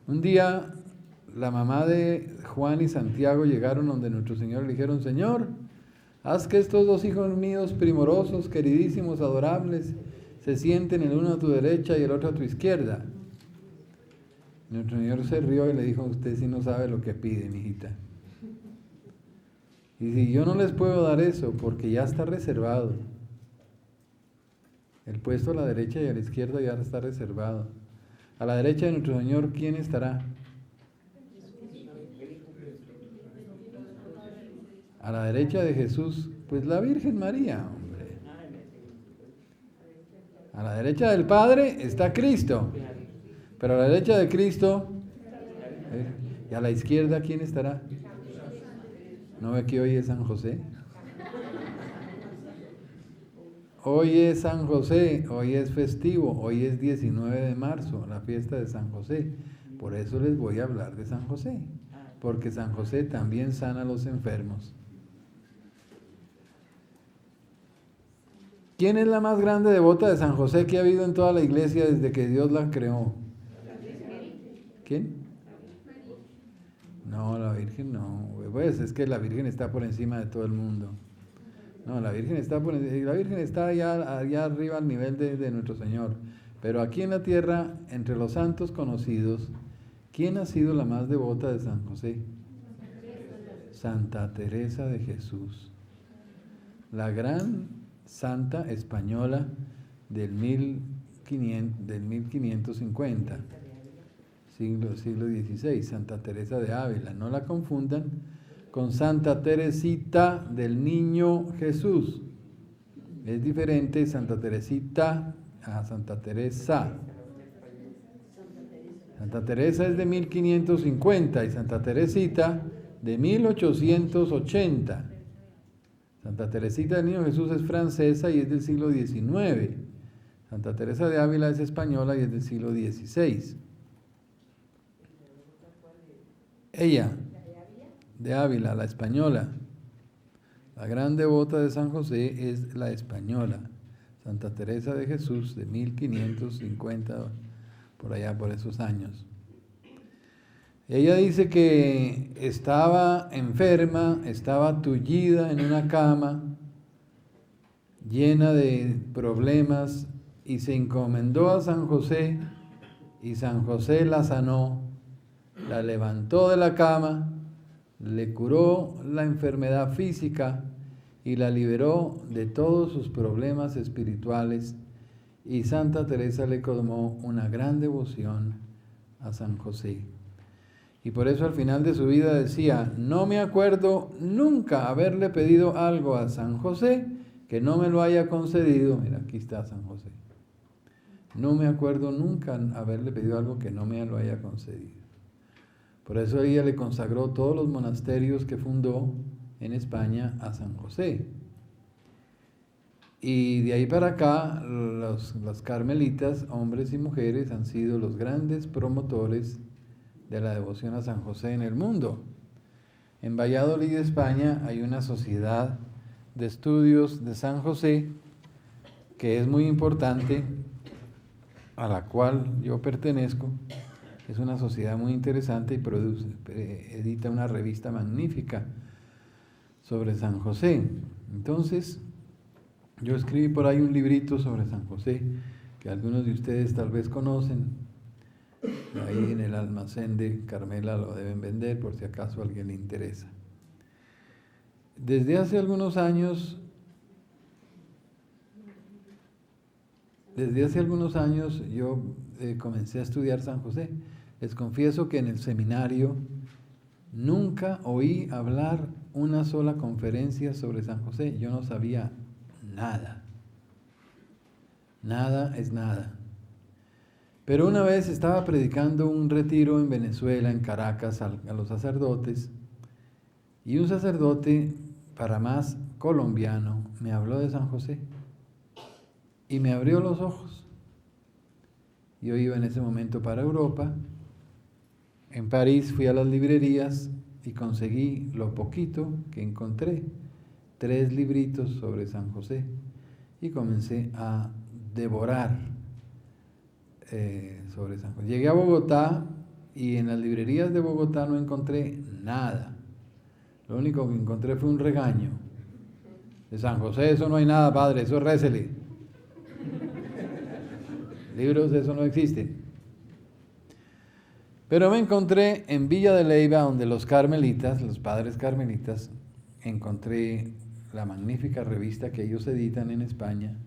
Un día la mamá de Juan y Santiago llegaron donde nuestro Señor y le dijeron: Señor, haz que estos dos hijos míos primorosos, queridísimos, adorables, se sienten el uno a tu derecha y el otro a tu izquierda. Nuestro Señor se rió y le dijo: usted sí no sabe lo que pide, mijita. Y si yo no les puedo dar eso porque ya está reservado. El puesto a la derecha y a la izquierda ya está reservado. A la derecha de nuestro Señor, ¿quién estará? A la derecha de Jesús, pues la Virgen María, hombre. A la derecha del Padre está Cristo. Pero a la derecha de Cristo, ¿y a la izquierda quién estará? ¿No ve que hoy es San José? Hoy es San José, hoy es festivo, hoy es 19 de marzo, la fiesta de San José. Por eso les voy a hablar de San José, porque San José también sana a los enfermos. ¿Quién es la más grande devota de San José que ha habido en toda la iglesia desde que Dios la creó? ¿Quién? No, la Virgen no. Pues es que la Virgen está por encima de todo el mundo. No, la Virgen está allá arriba al nivel de nuestro Señor. Pero aquí en la tierra, entre los santos conocidos, ¿quién ha sido la más devota de San José? Santa Teresa de Jesús. La gran santa española del 1550, siglo XVI, Santa Teresa de Ávila. No la confundan con Santa Teresita del Niño Jesús. Es diferente Santa Teresita a Santa Teresa. Santa Teresa es de 1550 y Santa Teresita de 1880. Santa Teresita del Niño Jesús es francesa y es del siglo XIX. Santa Teresa de Ávila es española y es del siglo XVI. Ella, de Ávila, la española, la gran devota de San José es la española, Santa Teresa de Jesús, de 1550, por allá, por esos años. Ella dice que estaba enferma, estaba tullida en una cama, llena de problemas, y se encomendó a San José, y San José la sanó, la levantó de la cama, le curó la enfermedad física y la liberó de todos sus problemas espirituales, y Santa Teresa le tomó una gran devoción a San José. Y por eso al final de su vida decía: no me acuerdo nunca haberle pedido algo a San José que no me lo haya concedido. Mira, aquí está San José. No me acuerdo nunca haberle pedido algo que no me lo haya concedido. Por eso ella le consagró todos los monasterios que fundó en España a San José. Y de ahí para acá, los carmelitas, hombres y mujeres, han sido los grandes promotores de la devoción a San José en el mundo. En Valladolid, España, hay una sociedad de estudios de San José que es muy importante, a la cual yo pertenezco. Es una sociedad muy interesante y edita una revista magnífica sobre San José. Entonces, yo escribí por ahí un librito sobre San José, que algunos de ustedes tal vez conocen. Ahí en el almacén de Carmela lo deben vender por si acaso a alguien le interesa. Desde hace algunos años yo comencé a estudiar San José. Les confieso que en el seminario nunca oí hablar una sola conferencia sobre San José. Yo no sabía nada. Nada es nada. Pero una vez estaba predicando un retiro en Venezuela, en Caracas, a los sacerdotes, y un sacerdote, para más colombiano, me habló de San José y me abrió los ojos. Yo iba en ese momento para Europa. En París fui a las librerías y conseguí lo poquito que encontré, 3 libritos sobre San José, y comencé a devorar sobre San José. Llegué a Bogotá y en las librerías de Bogotá no encontré nada. Lo único que encontré fue un regaño. De San José, eso no hay nada, padre, eso récele. Libros de eso no existen. Pero me encontré en Villa de Leyva, donde los carmelitas, los padres carmelitas, encontré la magnífica revista que ellos editan en España.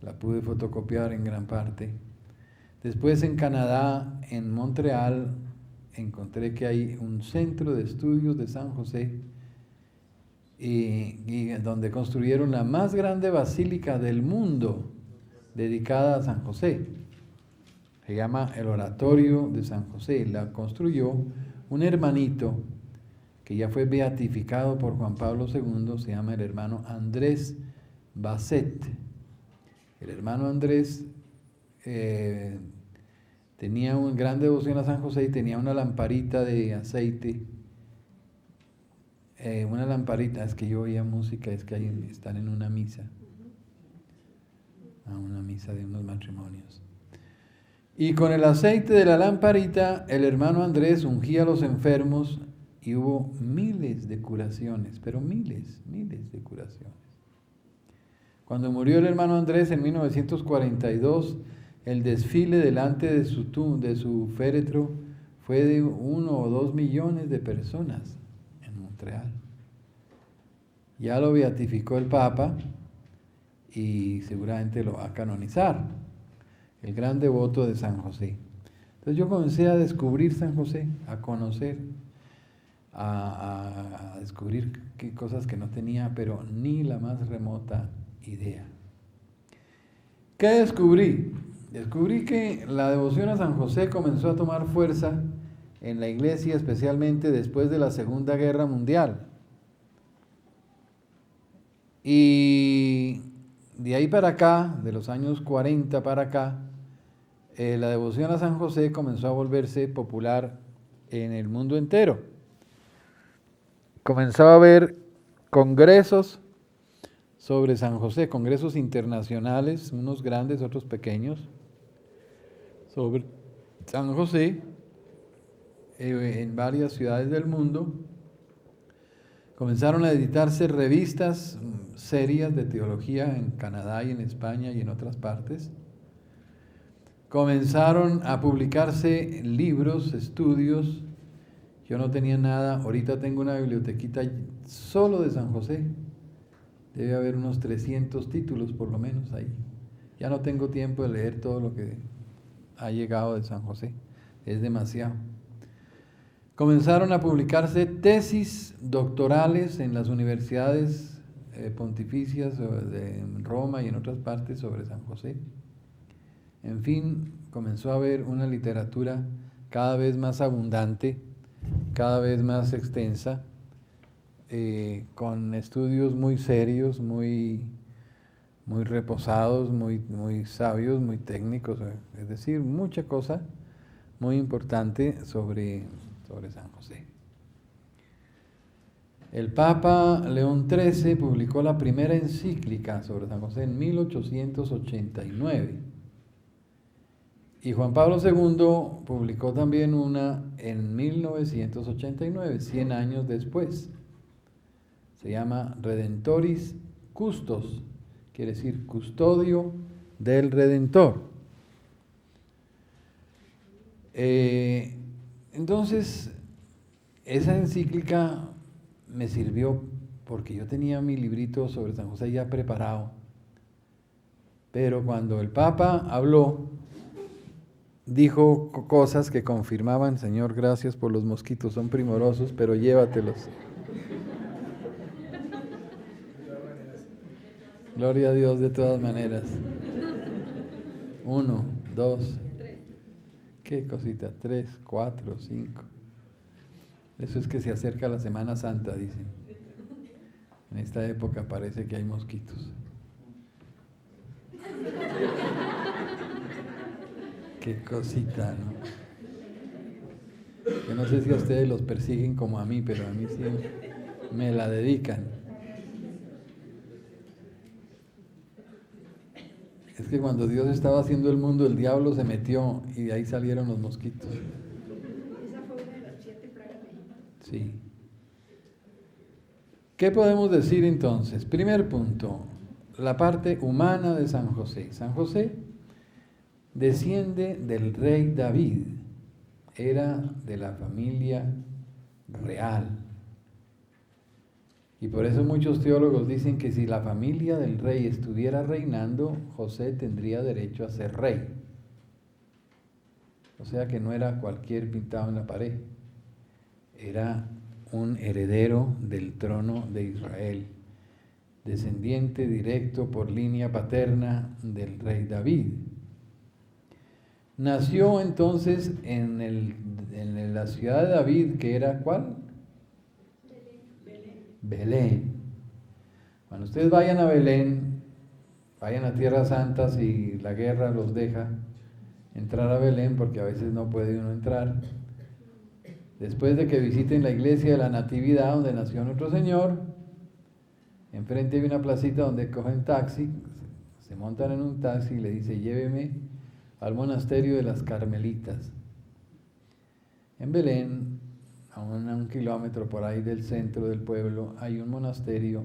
La pude fotocopiar en gran parte. Después en Canadá, en Montreal, encontré que hay un centro de estudios de San José y donde construyeron la más grande basílica del mundo dedicada a San José. Se llama el Oratorio de San José. La construyó un hermanito que ya fue beatificado por Juan Pablo II, se llama el hermano Andrés Basset. El hermano Andrés tenía una gran devoción a San José y tenía una lamparita de aceite. Una lamparita, es que yo oía música, es que están en una misa. Una misa de unos matrimonios. Y con el aceite de la lamparita, el hermano Andrés ungía a los enfermos y hubo miles de curaciones, pero miles de curaciones. Cuando murió el hermano Andrés en 1942, el desfile delante de su féretro fue de 1 o 2 millones de personas en Montreal. Ya lo beatificó el Papa y seguramente lo va a canonizar, el gran devoto de San José. Entonces yo comencé a descubrir San José, a conocer, a descubrir cosas que no tenía, pero ni la más remota idea. ¿Qué descubrí? Descubrí que la devoción a San José comenzó a tomar fuerza en la iglesia, especialmente después de la Segunda Guerra Mundial. Y de ahí para acá, de los años 40 para acá, la devoción a San José comenzó a volverse popular en el mundo entero. Comenzó a haber congresos sobre San José, congresos internacionales, unos grandes, otros pequeños, sobre San José en varias ciudades del mundo. Comenzaron a editarse revistas serias de teología en Canadá y en España y en otras partes. Comenzaron a publicarse libros, estudios. Yo no tenía nada, ahorita tengo una bibliotequita solo de San José. Debe haber unos 300 títulos por lo menos ahí. Ya no tengo tiempo de leer todo lo que ha llegado de San José, es demasiado. Comenzaron a publicarse tesis doctorales en las universidades pontificias de Roma y en otras partes sobre San José. En fin, comenzó a haber una literatura cada vez más abundante, cada vez más extensa, con estudios muy serios, muy reposados, muy sabios, muy técnicos, es decir, mucha cosa muy importante sobre San José. El Papa León XIII publicó la primera encíclica sobre San José en 1889 y Juan Pablo II publicó también una en 1989, 100 años después. Se llama Redentoris Custos, quiere decir custodio del Redentor. Entonces, esa encíclica me sirvió porque yo tenía mi librito sobre San José ya preparado. Pero cuando el Papa habló, dijo cosas que confirmaban: Señor, gracias por los mosquitos, son primorosos, pero llévatelos. Gloria a Dios de todas maneras. 1, 2, qué cosita, 3, 4, 5. Eso es que se acerca la Semana Santa, dicen. En esta época parece que hay mosquitos. Qué cosita, ¿no? Yo no sé si a ustedes los persiguen como a mí, pero a mí sí me la dedican. Es que cuando Dios estaba haciendo el mundo, el diablo se metió y de ahí salieron los mosquitos. Sí. ¿Qué podemos decir entonces? Primer punto, la parte humana de San José. San José desciende del rey David, era de la familia real. Y por eso muchos teólogos dicen que si la familia del rey estuviera reinando, José tendría derecho a ser rey. O sea que no era cualquier pintado en la pared, era un heredero del trono de Israel, descendiente directo por línea paterna del rey David. Nació entonces en la ciudad de David, que era ¿cuál? Belén. Cuando ustedes vayan a Belén, vayan a Tierra Santa si la guerra los deja entrar a Belén, porque a veces no puede uno entrar. Después de que visiten la iglesia de la Natividad, donde nació nuestro Señor, enfrente hay una placita donde cogen taxi, se montan en un taxi y le dice, lléveme al monasterio de las Carmelitas. En Belén, a un kilómetro por ahí del centro del pueblo, hay un monasterio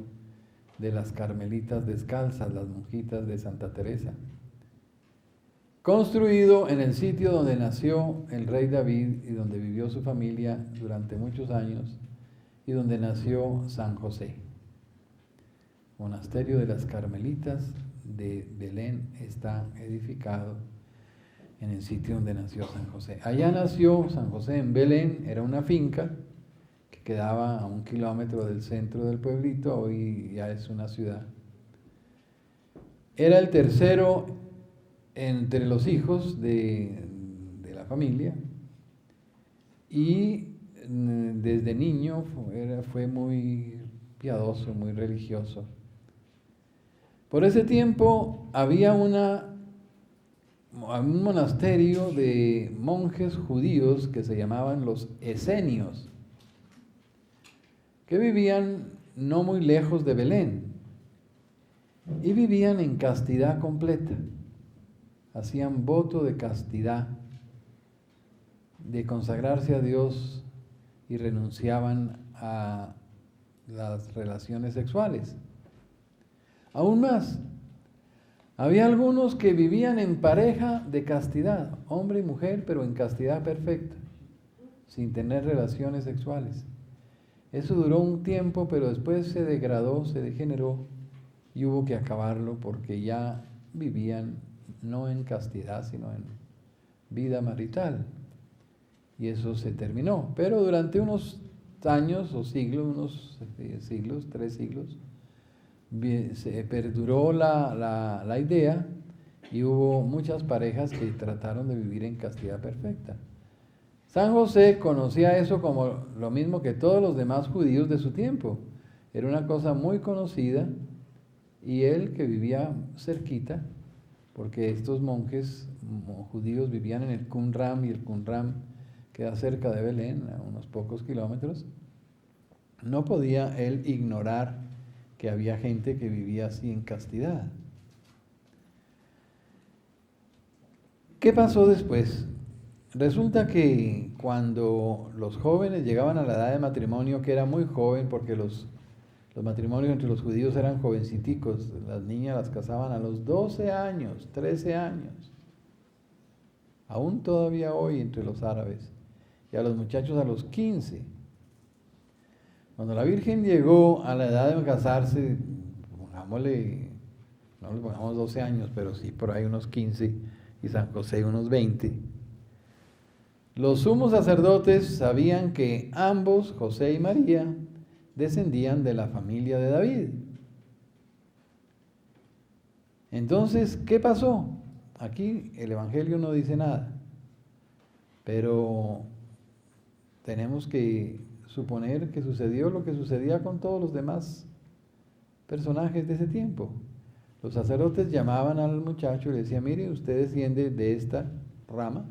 de las Carmelitas Descalzas, las monjitas de Santa Teresa, construido en el sitio donde nació el rey David y donde vivió su familia durante muchos años y donde nació San José. Monasterio de las Carmelitas de Belén está edificado en el sitio donde nació San José. Allá nació San José en Belén, era una finca que quedaba a 1 kilómetro del centro del pueblito, hoy ya es una ciudad. Era el tercero entre los hijos de la familia y desde niño fue muy piadoso, muy religioso. Por ese tiempo había un monasterio de monjes judíos que se llamaban los esenios, que vivían no muy lejos de Belén y vivían en castidad completa. Hacían voto de castidad, de consagrarse a Dios y renunciaban a las relaciones sexuales. Aún más, había algunos que vivían en pareja de castidad, hombre y mujer, pero en castidad perfecta, sin tener relaciones sexuales. Eso duró un tiempo, pero después se degradó, se degeneró y hubo que acabarlo porque ya vivían no en castidad, sino en vida marital. Y eso se terminó. Pero durante unos años o siglos, 3 siglos, se perduró la idea y hubo muchas parejas que trataron de vivir en castidad perfecta. San José conocía eso como lo mismo que todos los demás judíos de su tiempo. Era una cosa muy conocida y él, que vivía cerquita, porque estos monjes judíos vivían en el Qumran y el Qumran queda cerca de Belén, a unos pocos kilómetros, no podía él ignorar que había gente que vivía así en castidad. ¿Qué pasó después? Resulta que cuando los jóvenes llegaban a la edad de matrimonio, que era muy joven, porque los matrimonios entre los judíos eran jovenciticos, las niñas las casaban a los 12 años, 13 años, aún todavía hoy entre los árabes, y a los muchachos a los 15. Cuando la Virgen llegó a la edad de casarse, pongámosle, no le pongamos 12 años, pero sí por ahí unos 15, y San José unos 20, los sumos sacerdotes sabían que ambos, José y María, descendían de la familia de David. Entonces, ¿qué pasó? Aquí el Evangelio no dice nada, pero tenemos que suponer que sucedió lo que sucedía con todos los demás personajes de ese tiempo. Los sacerdotes llamaban al muchacho y le decían, mire, usted desciende de esta rama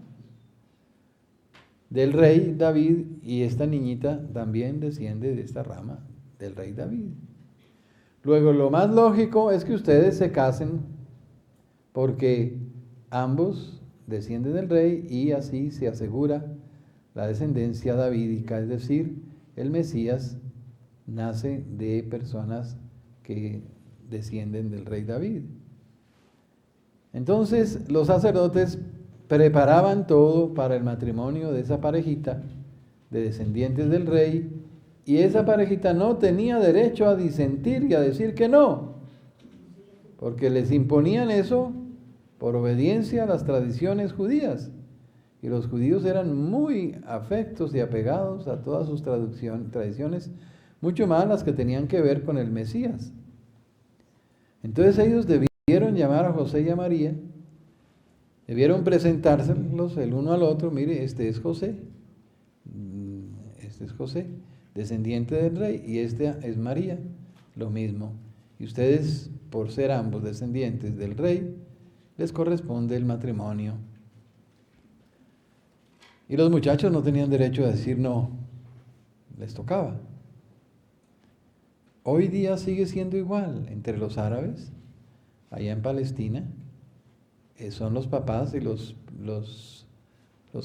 del rey David y esta niñita también desciende de esta rama del rey David. Luego, lo más lógico es que ustedes se casen porque ambos descienden del rey y así se asegura la descendencia davídica, es decir, el Mesías nace de personas que descienden del rey David. Entonces los sacerdotes preparaban todo para el matrimonio de esa parejita de descendientes del rey, y esa parejita no tenía derecho a disentir y a decir que no, porque les imponían eso por obediencia a las tradiciones judías. Y los judíos eran muy afectos y apegados a todas sus tradiciones, mucho más las que tenían que ver con el Mesías. Entonces ellos debieron llamar a José y a María, debieron presentárselos el uno al otro. Mire, este es José, descendiente del rey, y este es María, lo mismo. Y ustedes, por ser ambos descendientes del rey, les corresponde el matrimonio. Y los muchachos no tenían derecho a decir no, les tocaba. Hoy día sigue siendo igual entre los árabes, allá en Palestina. Son los papás y los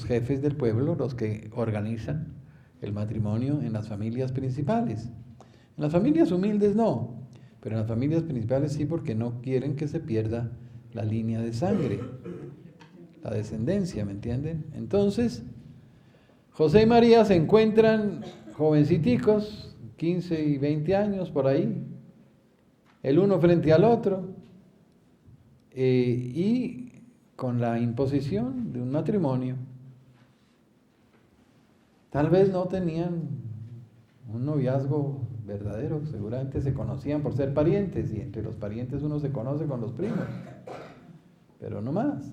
jefes del pueblo los que organizan el matrimonio en las familias principales. En las familias humildes no, pero en las familias principales sí, porque no quieren que se pierda la línea de sangre, la descendencia, ¿me entienden? Entonces, José y María se encuentran jovenciticos, 15 y 20 años por ahí, el uno frente al otro, y con la imposición de un matrimonio. Tal vez no tenían un noviazgo verdadero, seguramente se conocían por ser parientes, y entre los parientes uno se conoce con los primos, pero no más.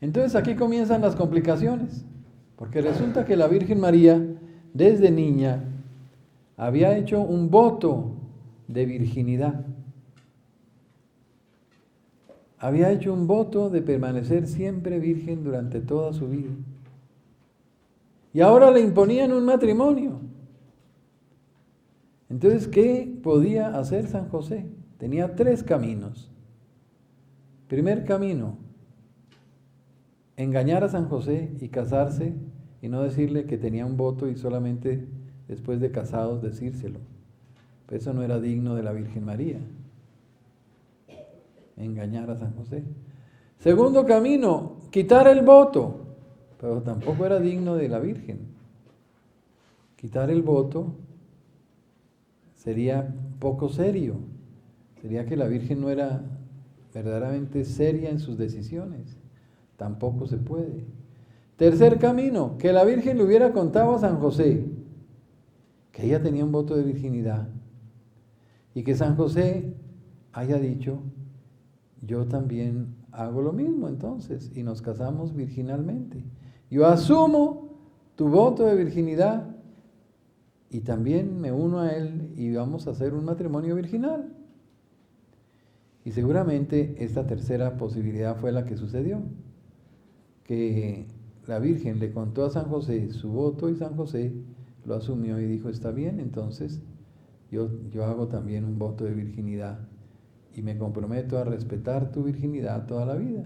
Entonces aquí comienzan las complicaciones, porque resulta que la Virgen María, desde niña, había hecho un voto de virginidad. Había hecho un voto de permanecer siempre virgen durante toda su vida. Y ahora le imponían un matrimonio. Entonces, ¿qué podía hacer San José? Tenía 3 caminos. Primer camino, engañar a San José y casarse y no decirle que tenía un voto, y solamente después de casados decírselo. Pero eso no era digno de la Virgen María. Engañar a San José. Segundo camino, quitar el voto, pero tampoco era digno de la Virgen. Quitar el voto sería poco serio, sería que la Virgen no era verdaderamente seria en sus decisiones, tampoco se puede. Tercer camino, que la Virgen le hubiera contado a San José que ella tenía un voto de virginidad, y que San José haya dicho: yo también hago lo mismo entonces, y nos casamos virginalmente. Yo asumo tu voto de virginidad y también me uno a él, y vamos a hacer un matrimonio virginal. Y seguramente esta tercera posibilidad fue la que sucedió, que la Virgen le contó a San José su voto, y San José lo asumió y dijo: está bien, entonces yo hago también un voto de virginidad y me comprometo a respetar tu virginidad toda la vida.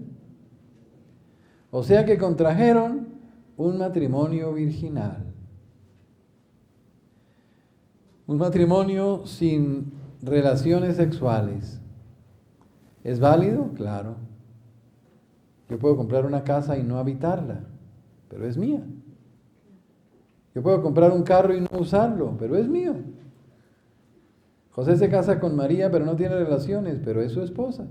O sea que contrajeron un matrimonio virginal. Un matrimonio sin relaciones sexuales. ¿Es válido? Claro. Yo puedo comprar una casa y no habitarla, pero es mía. Yo puedo comprar un carro y no usarlo, pero es mío. José se casa con María, pero no tiene relaciones, pero es su esposa.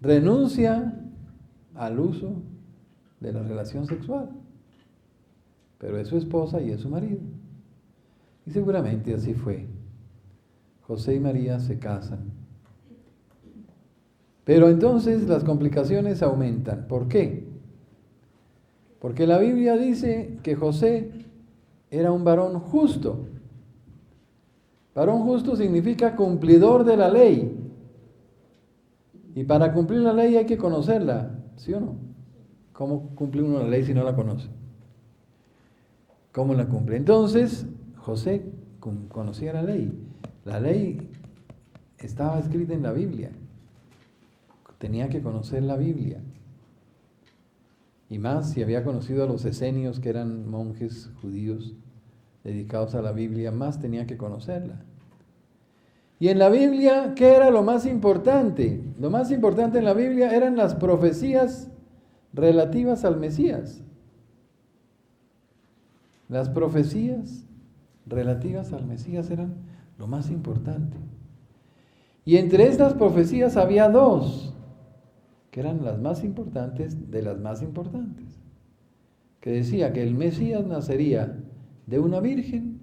Renuncia al uso de la relación sexual, pero es su esposa y es su marido. Y seguramente así fue. José y María se casan. Pero entonces las complicaciones aumentan. ¿Por qué? Porque la Biblia dice que José era un varón justo. Varón justo significa cumplidor de la ley. Y para cumplir la ley hay que conocerla, ¿sí o no? ¿Cómo cumple uno la ley si no la conoce? ¿Cómo la cumple? Entonces, José conocía la ley. La ley estaba escrita en la Biblia. Tenía que conocer la Biblia. Y más si había conocido a los esenios, que eran monjes judíos dedicados a la Biblia, más tenía que conocerla. Y en la Biblia, ¿qué era lo más importante? Lo más importante en la Biblia eran las profecías relativas al Mesías. Las profecías relativas al Mesías eran lo más importante. Y entre estas profecías había dos, que eran las más importantes de las más importantes, que decía que el Mesías nacería de una virgen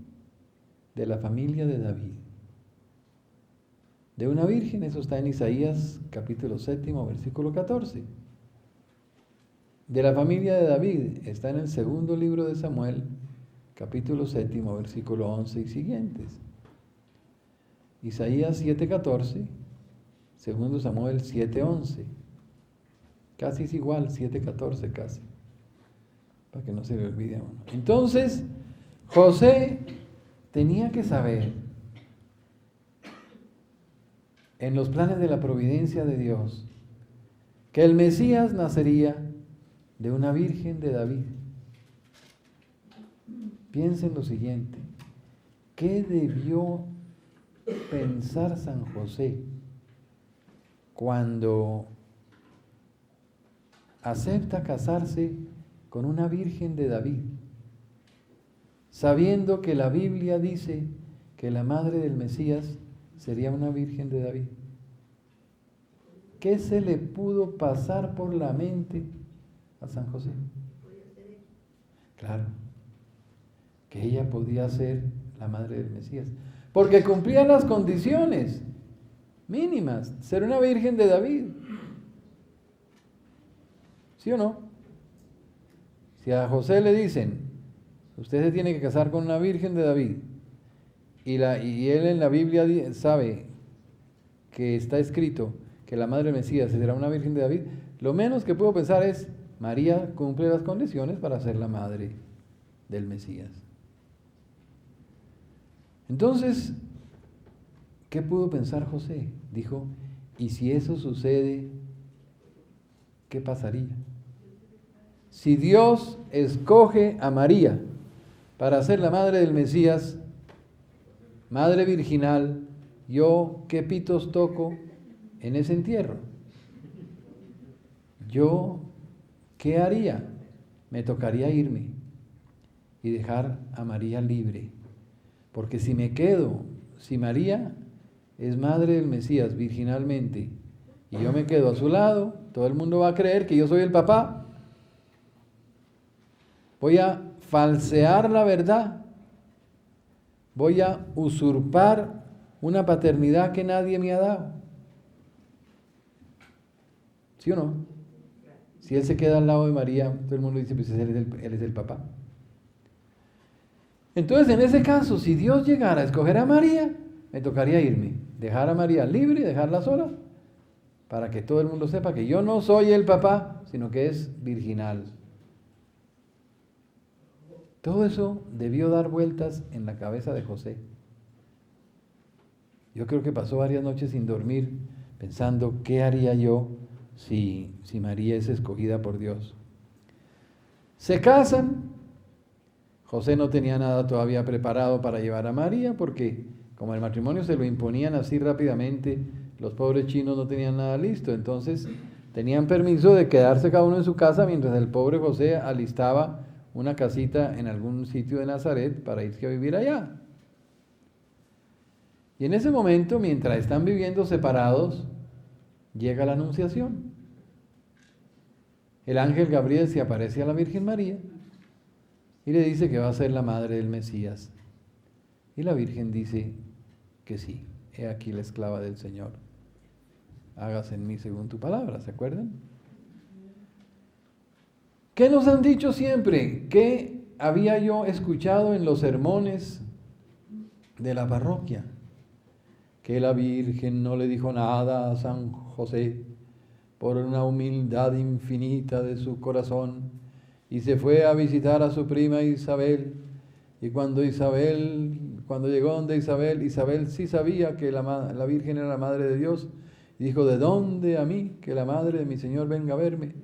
de la familia de David. De una virgen, eso está en Isaías capítulo 7, versículo 14. De la familia de David está en el segundo libro de Samuel, capítulo 7, versículo 11 y siguientes. Isaías 7:14, segundo Samuel 7:11. Casi es igual, 7:14 casi, para que no se le olvide a uno. Entonces, José tenía que saber, en los planes de la providencia de Dios, que el Mesías nacería de una virgen de David. Piensen lo siguiente, ¿qué debió pensar San José cuando acepta casarse con una virgen de David, sabiendo que la Biblia dice que la madre del Mesías sería una virgen de David? ¿Qué se le pudo pasar por la mente a San José? Claro, que ella podía ser la madre del Mesías, porque cumplía las condiciones mínimas, ser una virgen de David. ¿Sí o no? Si a José le dicen, usted se tiene que casar con una virgen de David, y él en la Biblia sabe que está escrito que la madre del Mesías será una virgen de David, lo menos que puedo pensar es, María cumple las condiciones para ser la madre del Mesías. Entonces, ¿qué pudo pensar José? Dijo, ¿y si eso sucede, qué pasaría? Si Dios escoge a María para ser la madre del Mesías, madre virginal, ¿yo qué pitos toco en ese entierro? ¿Yo qué haría? Me tocaría irme y dejar a María libre. Porque si me quedo, si María es madre del Mesías virginalmente y yo me quedo a su lado, todo el mundo va a creer que yo soy el papá. Voy a falsear la verdad. Voy a usurpar una paternidad que nadie me ha dado. ¿Sí o no? Si él se queda al lado de María, todo el mundo dice, pues él es el papá. Entonces, en ese caso, si Dios llegara a escoger a María, me tocaría irme, dejar a María libre, dejarla sola, para que todo el mundo sepa que yo no soy el papá, sino que es virginal. Todo eso debió dar vueltas en la cabeza de José. Yo creo que pasó varias noches sin dormir, pensando, ¿qué haría yo si María es escogida por Dios? Se casan. José no tenía nada todavía preparado para llevar a María, porque como el matrimonio se lo imponían así rápidamente, los pobres chinos no tenían nada listo, entonces tenían permiso de quedarse cada uno en su casa mientras el pobre José alistaba una casita en algún sitio de Nazaret para irse a vivir allá. Y en ese momento, mientras están viviendo separados, llega la Anunciación. El ángel Gabriel se aparece a la Virgen María y le dice que va a ser la madre del Mesías. Y la Virgen dice que sí, he aquí la esclava del Señor. Hágase en mí según tu palabra, ¿se acuerdan? ¿Qué nos han dicho siempre? ¿Qué había yo escuchado en los sermones de la parroquia? Que la Virgen no le dijo nada a San José por una humildad infinita de su corazón, y se fue a visitar a su prima Isabel, y cuando llegó donde Isabel sí sabía que la Virgen era la Madre de Dios, y dijo, ¿de dónde a mí que la Madre de mi Señor venga a verme?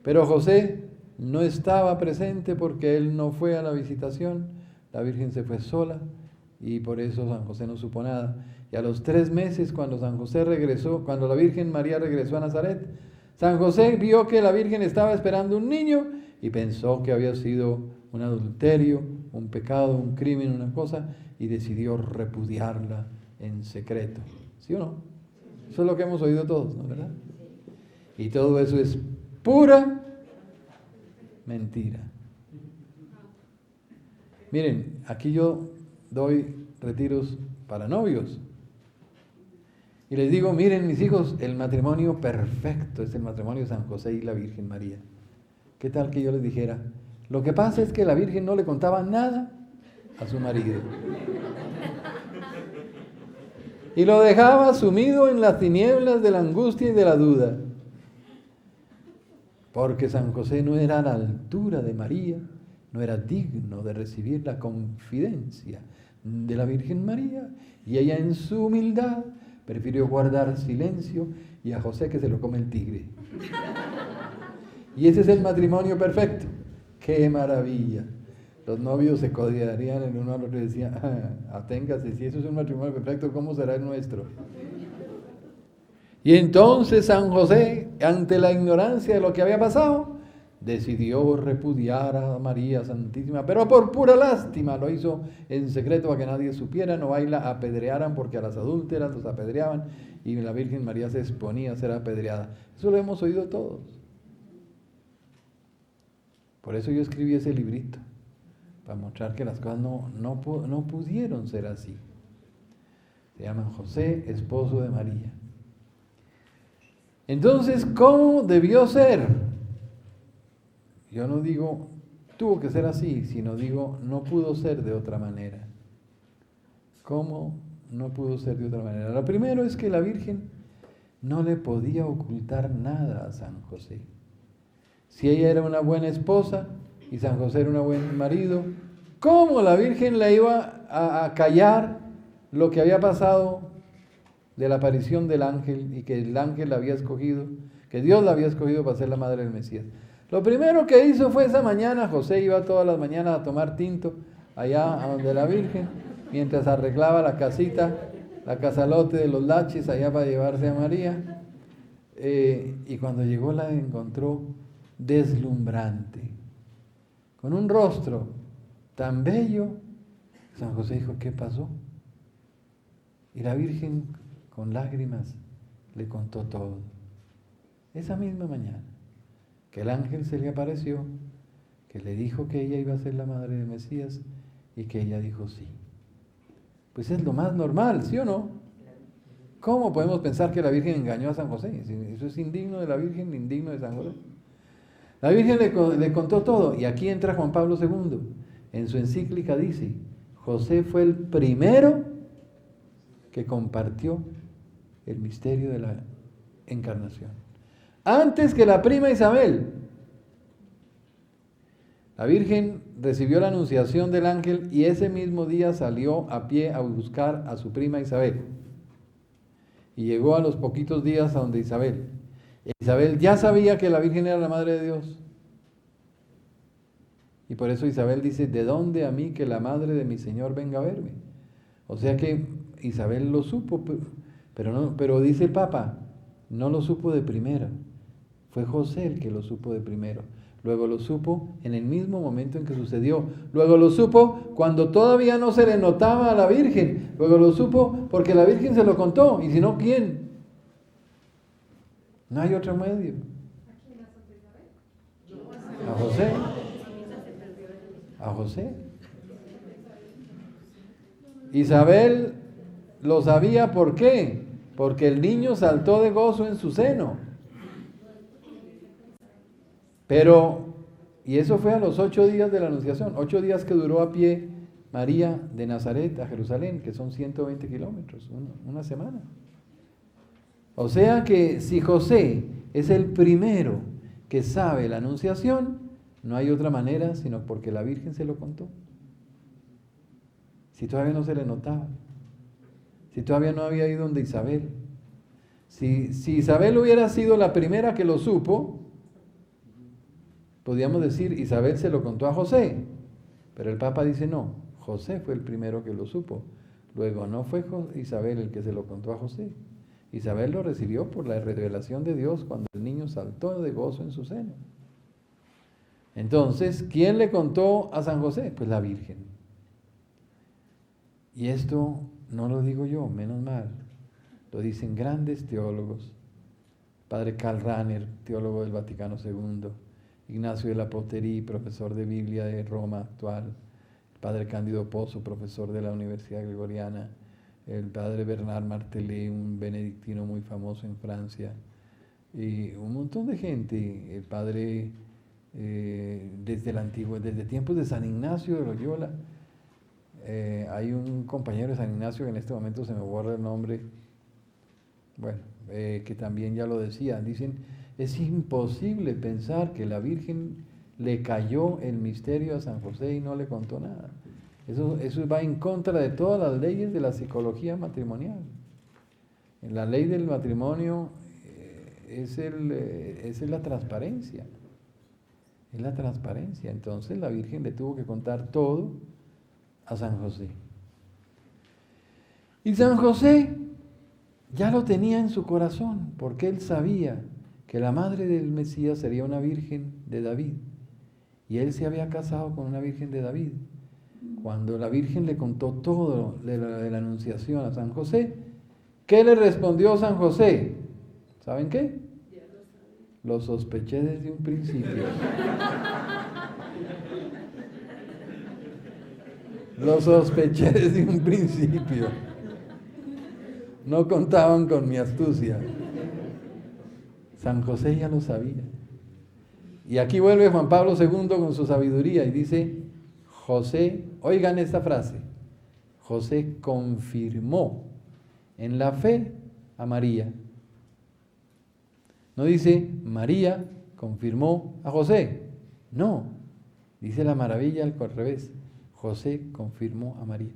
Pero José no estaba presente porque él no fue a la visitación, la Virgen se fue sola y por eso San José no supo nada. Y a los 3 meses, cuando San José regresó, cuando la Virgen María regresó a Nazaret, San José vio que la Virgen estaba esperando un niño y pensó que había sido un adulterio, un pecado, un crimen, una cosa, y decidió repudiarla en secreto. ¿Sí o no? Eso es lo que hemos oído todos, ¿no? ¿Verdad? Y todo eso es pura mentira. Miren, aquí yo doy retiros para novios. Y les digo, miren mis hijos, el matrimonio perfecto es el matrimonio de San José y la Virgen María. ¿Qué tal que yo les dijera? Lo que pasa es que la Virgen no le contaba nada a su marido. Y lo dejaba sumido en las tinieblas de la angustia y de la duda. Porque San José no era a la altura de María, no era digno de recibir la confidencia de la Virgen María. Y ella en su humildad prefirió guardar silencio y a José que se lo come el tigre. Y ese es el matrimonio perfecto. ¡Qué maravilla! Los novios se codiarían el uno al otro y decían, aténgase, si eso es un matrimonio perfecto, ¿cómo será el nuestro? Y entonces San José, ante la ignorancia de lo que había pasado, decidió repudiar a María Santísima, pero por pura lástima, lo hizo en secreto para que nadie supiera, no ahí la apedrearan porque a las adúlteras los apedreaban y la Virgen María se exponía a ser apedreada. Eso lo hemos oído todos. Por eso yo escribí ese librito, para mostrar que las cosas no pudieron ser así. Se llama José, esposo de María. Entonces, ¿cómo debió ser? Yo no digo, tuvo que ser así, sino digo, no pudo ser de otra manera. ¿Cómo no pudo ser de otra manera? Lo primero es que la Virgen no le podía ocultar nada a San José. Si ella era una buena esposa y San José era un buen marido, ¿cómo la Virgen le iba a callar lo que había pasado de la aparición del ángel y que el ángel la había escogido, que Dios la había escogido para ser la madre del Mesías? Lo primero que hizo fue esa mañana, José iba todas las mañanas a tomar tinto allá a donde la Virgen, mientras arreglaba la casita, la casalote de los laches allá para llevarse a María, y cuando llegó la encontró deslumbrante, con un rostro tan bello. San José dijo, ¿qué pasó? Y la Virgen con lágrimas le contó todo. Esa misma mañana, que el ángel se le apareció, que le dijo que ella iba a ser la madre del Mesías y que ella dijo sí. Pues es lo más normal, ¿sí o no? ¿Cómo podemos pensar que la Virgen engañó a San José? Eso es indigno de la Virgen, indigno de San José. La Virgen le contó todo, y aquí entra Juan Pablo II. En su encíclica dice, José fue el primero que compartió el misterio de la encarnación. Antes que la prima Isabel. La Virgen recibió la anunciación del ángel y ese mismo día salió a pie a buscar a su prima Isabel. Y llegó a los poquitos días a donde Isabel. Isabel ya sabía que la Virgen era la Madre de Dios. Y por eso Isabel dice, ¿de dónde a mí que la Madre de mi Señor venga a verme? O sea que Isabel lo supo, pero dice el Papa, no lo supo de primero. Fue José el que lo supo de primero. Luego lo supo en el mismo momento en que sucedió. Luego lo supo cuando todavía no se le notaba a la Virgen. Luego lo supo porque la Virgen se lo contó. Y si no, ¿quién? No hay otro medio. A José. A José. Isabel lo sabía, ¿por qué? Porque el niño saltó de gozo en su seno. Pero, y eso fue a los 8 días de la Anunciación, 8 días que duró a pie María de Nazaret a Jerusalén, que son 120 kilómetros, una semana. O sea que si José es el primero que sabe la Anunciación, no hay otra manera sino porque la Virgen se lo contó. Si todavía no se le notaba, si todavía no había ido donde Isabel, si Isabel hubiera sido la primera que lo supo, podríamos decir, Isabel se lo contó a José, pero el Papa dice no, José fue el primero que lo supo. Luego no fue Isabel el que se lo contó a José. Isabel lo recibió por la revelación de Dios cuando el niño saltó de gozo en su seno. Entonces, ¿quién le contó a San José? Pues la Virgen. Y esto no lo digo yo, menos mal. Lo dicen grandes teólogos. Padre Karl Rahner, teólogo del Vaticano II. Ignacio de la Poterí, profesor de Biblia de Roma actual. El Padre Cándido Pozo, profesor de la Universidad Gregoriana. El Padre Bernard Martelet, un benedictino muy famoso en Francia. Y un montón de gente. El Padre, desde tiempos de San Ignacio de Loyola. Hay un compañero de San Ignacio que en este momento se me borra el nombre, bueno, que también ya lo decía, dicen, es imposible pensar que la Virgen le cayó el misterio a San José y no le contó nada. Eso va en contra de todas las leyes de la psicología matrimonial. En la ley del matrimonio esa es la transparencia, es la transparencia. Entonces la Virgen le tuvo que contar todo a San José. Y San José ya lo tenía en su corazón, porque él sabía que la madre del Mesías sería una virgen de David. Y él se había casado con una virgen de David. Cuando la Virgen le contó todo de la anunciación a San José, ¿qué le respondió San José? ¿Saben qué? Lo sospeché desde un principio. Lo sospeché desde un principio. No contaban con mi astucia. San José ya lo sabía. Y aquí vuelve Juan Pablo II con su sabiduría y dice, José, oigan esta frase, José confirmó en la fe a María. No dice, María confirmó a José. No, dice la maravilla al revés. José confirmó a María.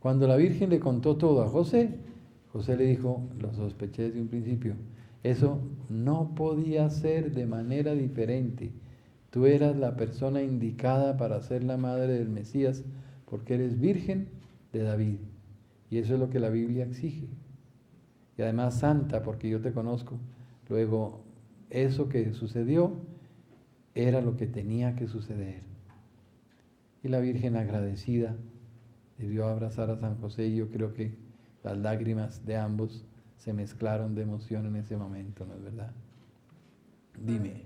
Cuando la Virgen le contó todo a José, José le dijo, lo sospeché desde un principio, eso no podía ser de manera diferente. Tú eras la persona indicada para ser la madre del Mesías, porque eres virgen de David. Y eso es lo que la Biblia exige. Y además santa, porque yo te conozco. Luego, eso que sucedió era lo que tenía que suceder. Y la Virgen agradecida debió abrazar a San José y yo creo que las lágrimas de ambos se mezclaron de emoción en ese momento, ¿no es verdad? Dime.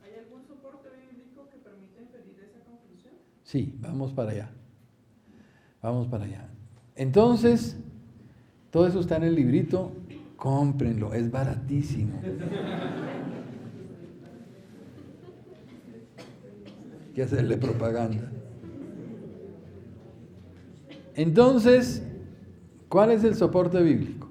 ¿Hay algún soporte bíblico que permita inferir esa conclusión? Sí, vamos para allá. Vamos para allá. Entonces, todo eso está en el librito, cómprenlo, es baratísimo. Hay que hacerle propaganda. Entonces, ¿cuál es el soporte bíblico?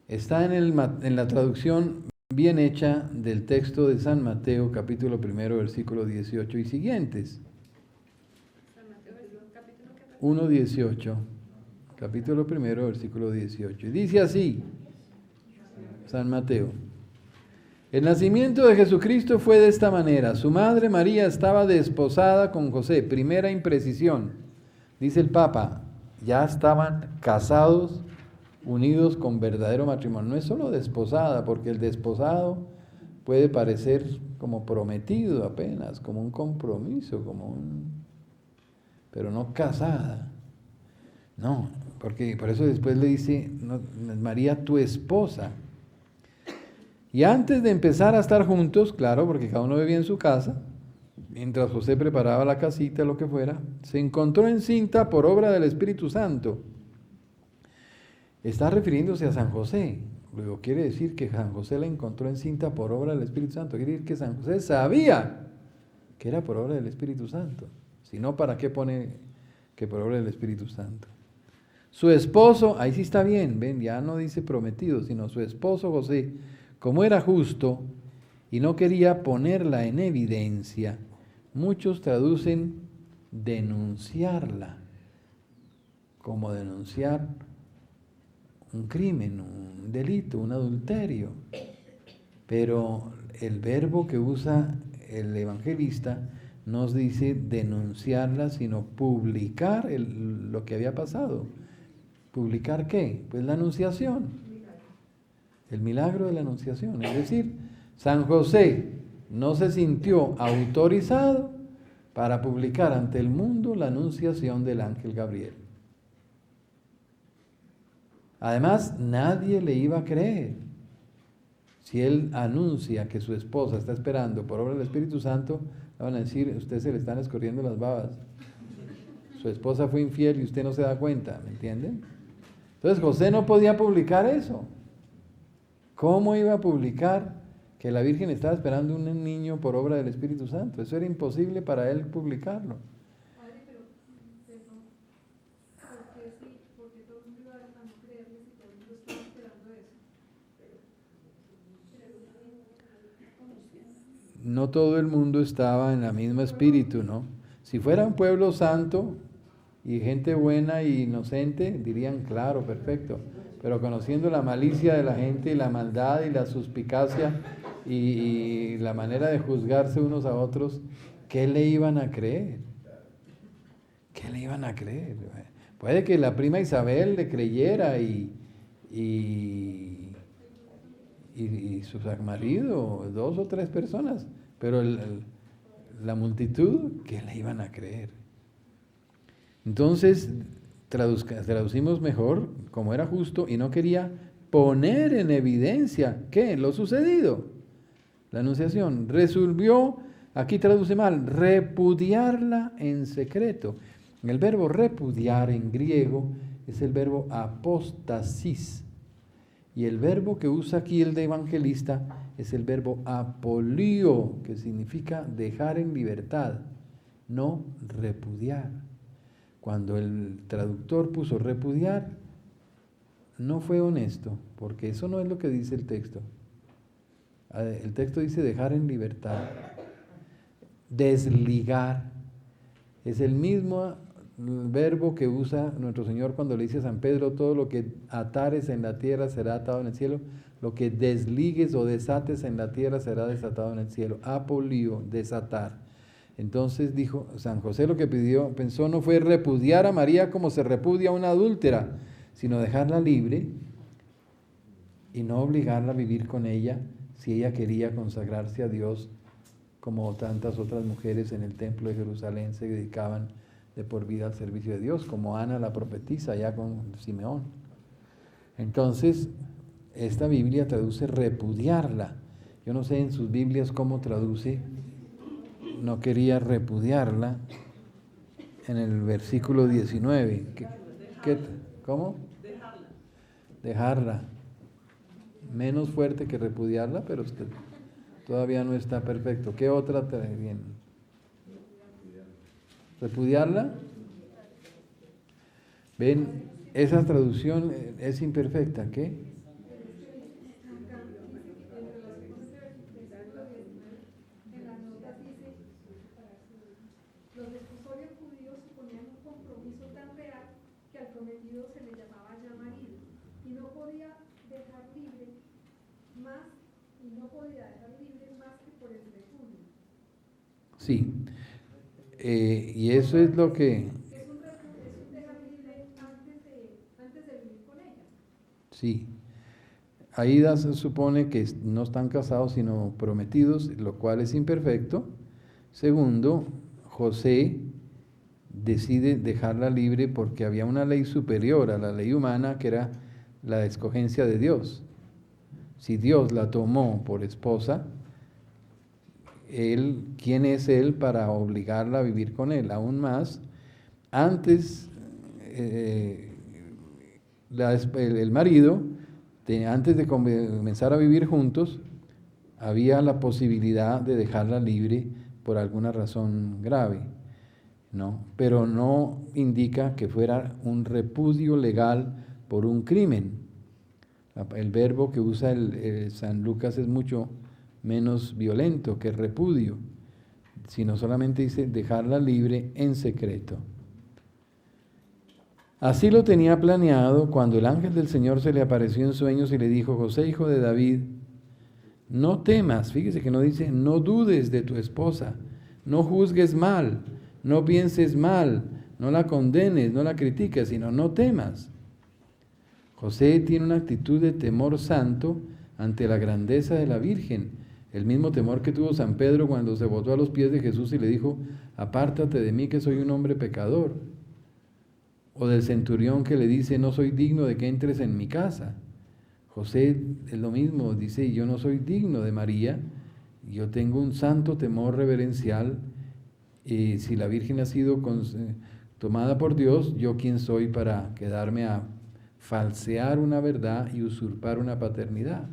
Está en la traducción bien hecha del texto de San Mateo, capítulo 1, versículo 18 y siguientes. San Mateo, capítulo 1:18, capítulo 1, versículo 18. Y dice así, San Mateo. El nacimiento de Jesucristo fue de esta manera. Su madre María estaba desposada con José. Primera imprecisión. Dice el Papa, ya estaban casados, unidos con verdadero matrimonio. No es solo desposada, porque el desposado puede parecer como prometido apenas, como un compromiso, pero no casada. No, porque por eso después le dice, no, María, tu esposa. Y antes de empezar a estar juntos, claro, porque cada uno vivía en su casa, mientras José preparaba la casita, lo que fuera, se encontró encinta por obra del Espíritu Santo. Está refiriéndose a San José. Luego quiere decir que San José la encontró encinta por obra del Espíritu Santo. Quiere decir que San José sabía que era por obra del Espíritu Santo. Si no, ¿para qué pone que por obra del Espíritu Santo? Su esposo, ahí sí está bien, ven, ya no dice prometido, sino su esposo José, como era justo y no quería ponerla en evidencia, muchos traducen denunciarla, como denunciar un crimen, un delito, un adulterio. Pero el verbo que usa el evangelista nos dice denunciarla, sino publicar lo que había pasado. ¿Publicar qué? Pues la anunciación. El milagro de la anunciación. Es decir, San José no se sintió autorizado para publicar ante el mundo la anunciación del ángel Gabriel. Además, nadie le iba a creer. Si él anuncia que su esposa está esperando por obra del Espíritu Santo, le van a decir, usted se le están escurriendo las babas. Su esposa fue infiel y usted no se da cuenta, ¿me entienden? Entonces José no podía publicar eso. ¿Cómo iba a publicar que la Virgen estaba esperando un niño por obra del Espíritu Santo? Eso era imposible para él publicarlo. Padre, pero ¿por qué sí? Porque todo el mundo iba a no creerle si todo el mundo estaba esperando eso. No todo el mundo estaba en la misma espíritu, ¿no? Si fuera un pueblo santo y gente buena e inocente, dirían, claro, perfecto. Pero conociendo la malicia de la gente y la maldad y la suspicacia y la manera de juzgarse unos a otros, ¿qué le iban a creer? ¿Qué le iban a creer? Puede que la prima Isabel le creyera y su marido, 2 o 3 personas, pero la multitud, ¿qué le iban a creer? Entonces, traducimos mejor, como era justo y no quería poner en evidencia, ¿qué? Lo sucedido. La anunciación resolvió, aquí traduce mal, repudiarla en secreto. El verbo repudiar en griego es el verbo apostasis. Y el verbo que usa aquí el de evangelista es el verbo apolio, que significa dejar en libertad, no repudiar. Cuando el traductor puso repudiar, no fue honesto, porque eso no es lo que dice el texto. El texto dice dejar en libertad, desligar. Es el mismo verbo que usa nuestro Señor cuando le dice a San Pedro, todo lo que atares en la tierra será atado en el cielo, lo que desligues o desates en la tierra será desatado en el cielo. Apolio, desatar. Entonces dijo, San José lo que pensó no fue repudiar a María como se repudia a una adúltera, sino dejarla libre y no obligarla a vivir con ella si ella quería consagrarse a Dios, como tantas otras mujeres en el templo de Jerusalén se dedicaban de por vida al servicio de Dios, como Ana la profetisa allá con Simeón. Entonces, esta Biblia traduce repudiarla. Yo no sé en sus Biblias cómo traduce, no quería repudiarla en el versículo 19. ¿Cómo? Dejarla. Menos fuerte que repudiarla, pero usted todavía no está perfecto. ¿Qué otra trae bien? ¿Repudiarla? ¿Ven? Esa traducción es imperfecta. ¿Qué? Los desposorios judíos suponían un compromiso tan real que al prometido se le llamaba ya marido y no podía dejar libre más que por el repudio. Sí. Y eso es lo que... Es un dejar libre antes de vivir con ella. Sí. Aida se supone que no están casados sino prometidos, lo cual es imperfecto. Segundo, José decide dejarla libre porque había una ley superior a la ley humana que era la escogencia de Dios. Si Dios la tomó por esposa, ¿quién es él para obligarla a vivir con él? Aún más, antes el marido, antes de comenzar a vivir juntos, había la posibilidad de dejarla libre por alguna razón grave, ¿no? Pero no indica que fuera un repudio legal por un crimen. El verbo que usa San Lucas es mucho menos violento que repudio, sino solamente dice dejarla libre en secreto. Así lo tenía planeado cuando el ángel del Señor se le apareció en sueños y le dijo: José, hijo de David, No temas, fíjese que no dice, no dudes de tu esposa, no juzgues mal, no pienses mal, no la condenes, no la critiques, sino no temas. José tiene una actitud de temor santo ante la grandeza de la Virgen, el mismo temor que tuvo San Pedro cuando se botó a los pies de Jesús y le dijo, apártate de mí que soy un hombre pecador. O del centurión que le dice, no soy digno de que entres en mi casa. José es lo mismo, dice, yo no soy digno de María, yo tengo un santo temor reverencial, y si la Virgen ha sido tomada por Dios, yo quién soy para quedarme a falsear una verdad y usurpar una paternidad.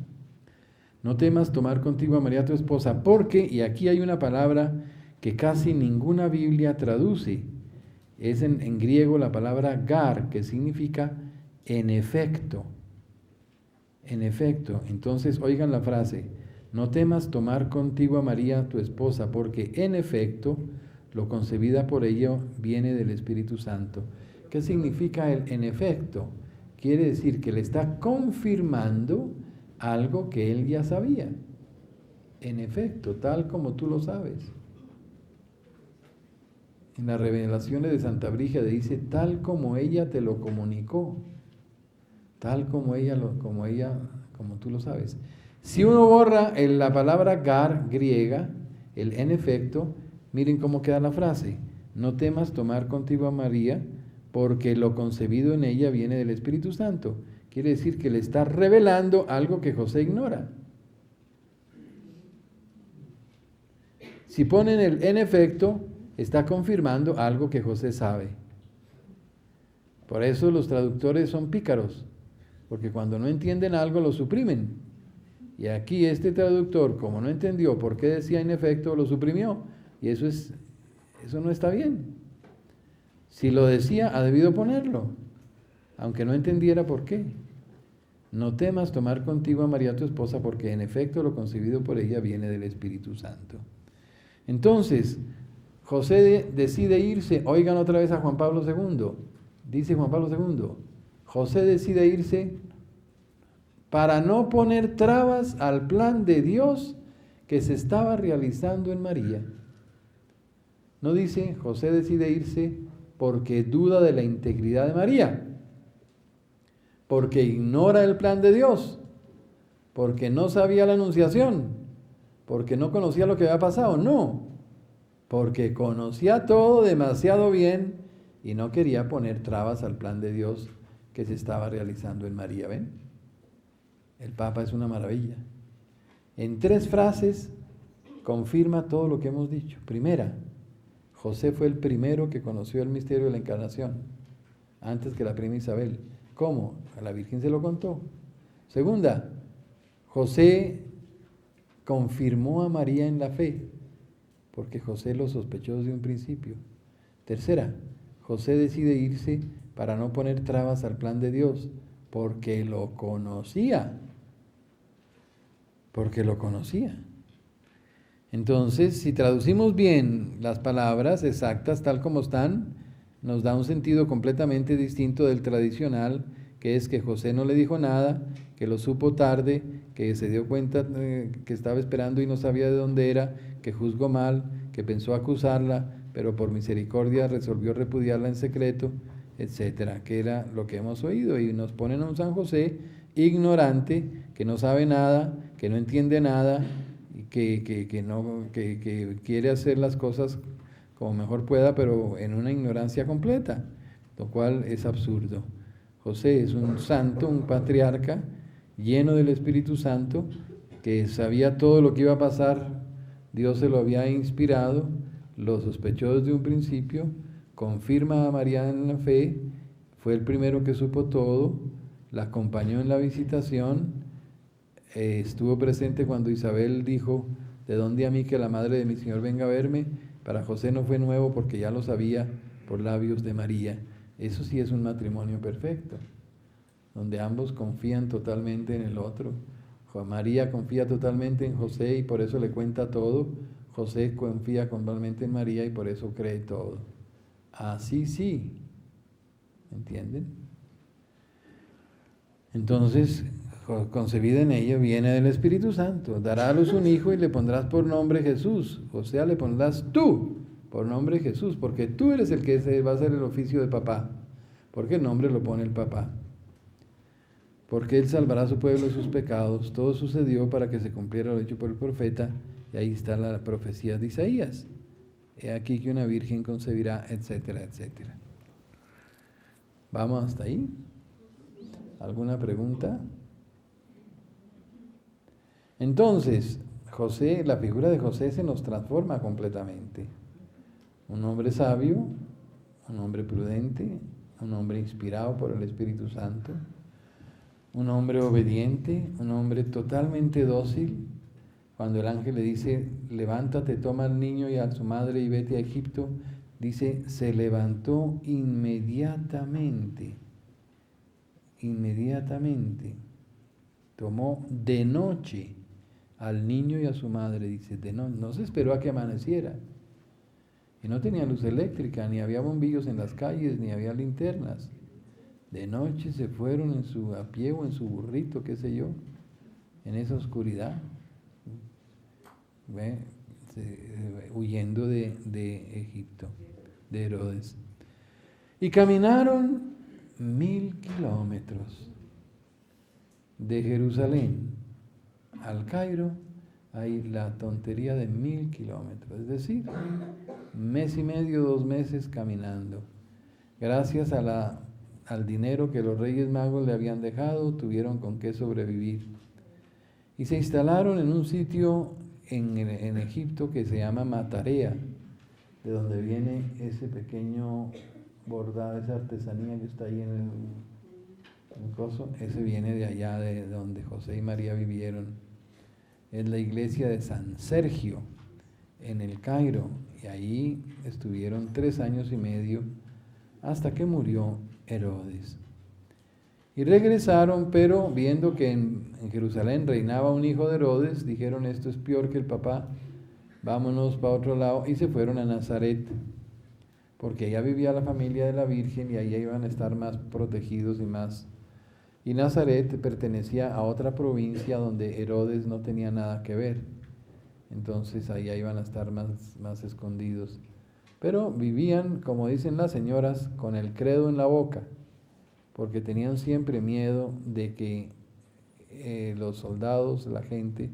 No temas tomar contigo a María tu esposa, porque, y aquí hay una palabra que casi ninguna Biblia traduce, es en griego la palabra gar, que significa en efecto. En efecto, entonces oigan la frase, no temas tomar contigo a María tu esposa, porque en efecto, lo concebida por ella viene del Espíritu Santo. ¿Qué significa el en efecto? Quiere decir que le está confirmando algo que él ya sabía. En efecto, tal como tú lo sabes. En las revelaciones de Santa Brígida dice, tal como ella te lo comunicó. Tal como como tú lo sabes. Si uno borra la palabra gar griega, el en efecto, miren cómo queda la frase. No temas tomar contigo a María, porque lo concebido en ella viene del Espíritu Santo. Quiere decir que le está revelando algo que José ignora. Si ponen el en efecto, está confirmando algo que José sabe. Por eso los traductores son pícaros, porque cuando no entienden algo lo suprimen. Y aquí este traductor, como no entendió por qué decía en efecto, lo suprimió. Y eso no está bien. Si lo decía, ha debido ponerlo, aunque no entendiera por qué. No temas tomar contigo a María tu esposa, porque en efecto lo concebido por ella viene del Espíritu Santo. Entonces, José decide irse. Oigan otra vez a Juan Pablo II. Dice Juan Pablo II, José decide irse para no poner trabas al plan de Dios que se estaba realizando en María. No dice, José decide irse porque duda de la integridad de María, porque ignora el plan de Dios, porque no sabía la anunciación, porque no conocía lo que había pasado. No, porque conocía todo demasiado bien y no quería poner trabas al plan de Dios que se estaba realizando en María. ¿Ven? El Papa es una maravilla. En 3 frases confirma todo lo que hemos dicho. Primera, José fue el primero que conoció el misterio de la encarnación, antes que la prima Isabel. ¿Cómo? A la Virgen se lo contó. Segunda, José confirmó a María en la fe, porque José lo sospechó desde un principio. Tercera, José decide irse para no poner trabas al plan de Dios, porque lo conocía. Porque lo conocía. Entonces, si traducimos bien las palabras exactas tal como están, nos da un sentido completamente distinto del tradicional, que es que José no le dijo nada, que lo supo tarde, que se dio cuenta que estaba esperando y no sabía de dónde era, que juzgó mal, que pensó acusarla, pero por misericordia resolvió repudiarla en secreto, etcétera, que era lo que hemos oído. Y nos ponen a un San José ignorante, que no sabe nada, que no entiende nada, que quiere hacer las cosas como mejor pueda, pero en una ignorancia completa, lo cual es absurdo. José es un santo, un patriarca, lleno del Espíritu Santo, que sabía todo lo que iba a pasar, Dios se lo había inspirado, lo sospechó desde un principio, confirma a María en la fe, fue el primero que supo todo, la acompañó en la visitación, estuvo presente cuando Isabel dijo, ¿de dónde a mí que la madre de mi Señor venga a verme? Para José no fue nuevo porque ya lo sabía por labios de María. Eso sí es un matrimonio perfecto, donde ambos confían totalmente en el otro. María confía totalmente en José y por eso le cuenta todo. José confía totalmente en María y por eso cree todo. Así sí, ¿entienden? Entonces, concebida en ella viene del Espíritu Santo. Dará a luz un hijo y le pondrás por nombre Jesús. O sea, le pondrás tú por nombre Jesús, porque tú eres el que va a hacer el oficio de papá, porque el nombre lo pone el papá. Porque él salvará a su pueblo de sus pecados. Todo sucedió para que se cumpliera lo dicho por el profeta, y ahí está la profecía de Isaías. He aquí que una virgen concebirá, etcétera, etcétera. ¿Vamos hasta ahí? ¿Alguna pregunta? Entonces, José, la figura de José se nos transforma completamente. Un hombre sabio, un hombre prudente, un hombre inspirado por el Espíritu Santo, un hombre obediente, un hombre totalmente dócil. Cuando el ángel le dice, levántate, toma al niño y a su madre y vete a Egipto, dice, se levantó inmediatamente. Inmediatamente. Tomó de noche al niño y a su madre, dice, no se esperó a que amaneciera. Y no tenía luz eléctrica, ni había bombillos en las calles, ni había linternas. De noche se fueron a pie o en su burrito, qué sé yo, en esa oscuridad, huyendo de Egipto, de Herodes. Y caminaron 1000 kilómetros de Jerusalén al Cairo. Hay la tontería de 1000 kilómetros, es decir, 1 mes y medio, 2 meses caminando. Gracias al dinero que los Reyes Magos le habían dejado, tuvieron con qué sobrevivir. Y se instalaron en un sitio en Egipto que se llama Matarea, de donde viene ese pequeño bordado, esa artesanía que está ahí en el coso. Ese viene de allá, de donde José y María vivieron. Es la iglesia de San Sergio, en el Cairo, y ahí estuvieron 3 años y medio, hasta que murió Herodes. Y regresaron, pero viendo que en Jerusalén reinaba un hijo de Herodes, dijeron, esto es peor que el papá, vámonos para otro lado, y se fueron a Nazaret, porque allá vivía la familia de la Virgen, y allá iban a estar más protegidos y más. Y Nazaret pertenecía a otra provincia donde Herodes no tenía nada que ver, entonces allá iban a estar más escondidos. Pero vivían, como dicen las señoras, con el credo en la boca, porque tenían siempre miedo de que los soldados, la gente,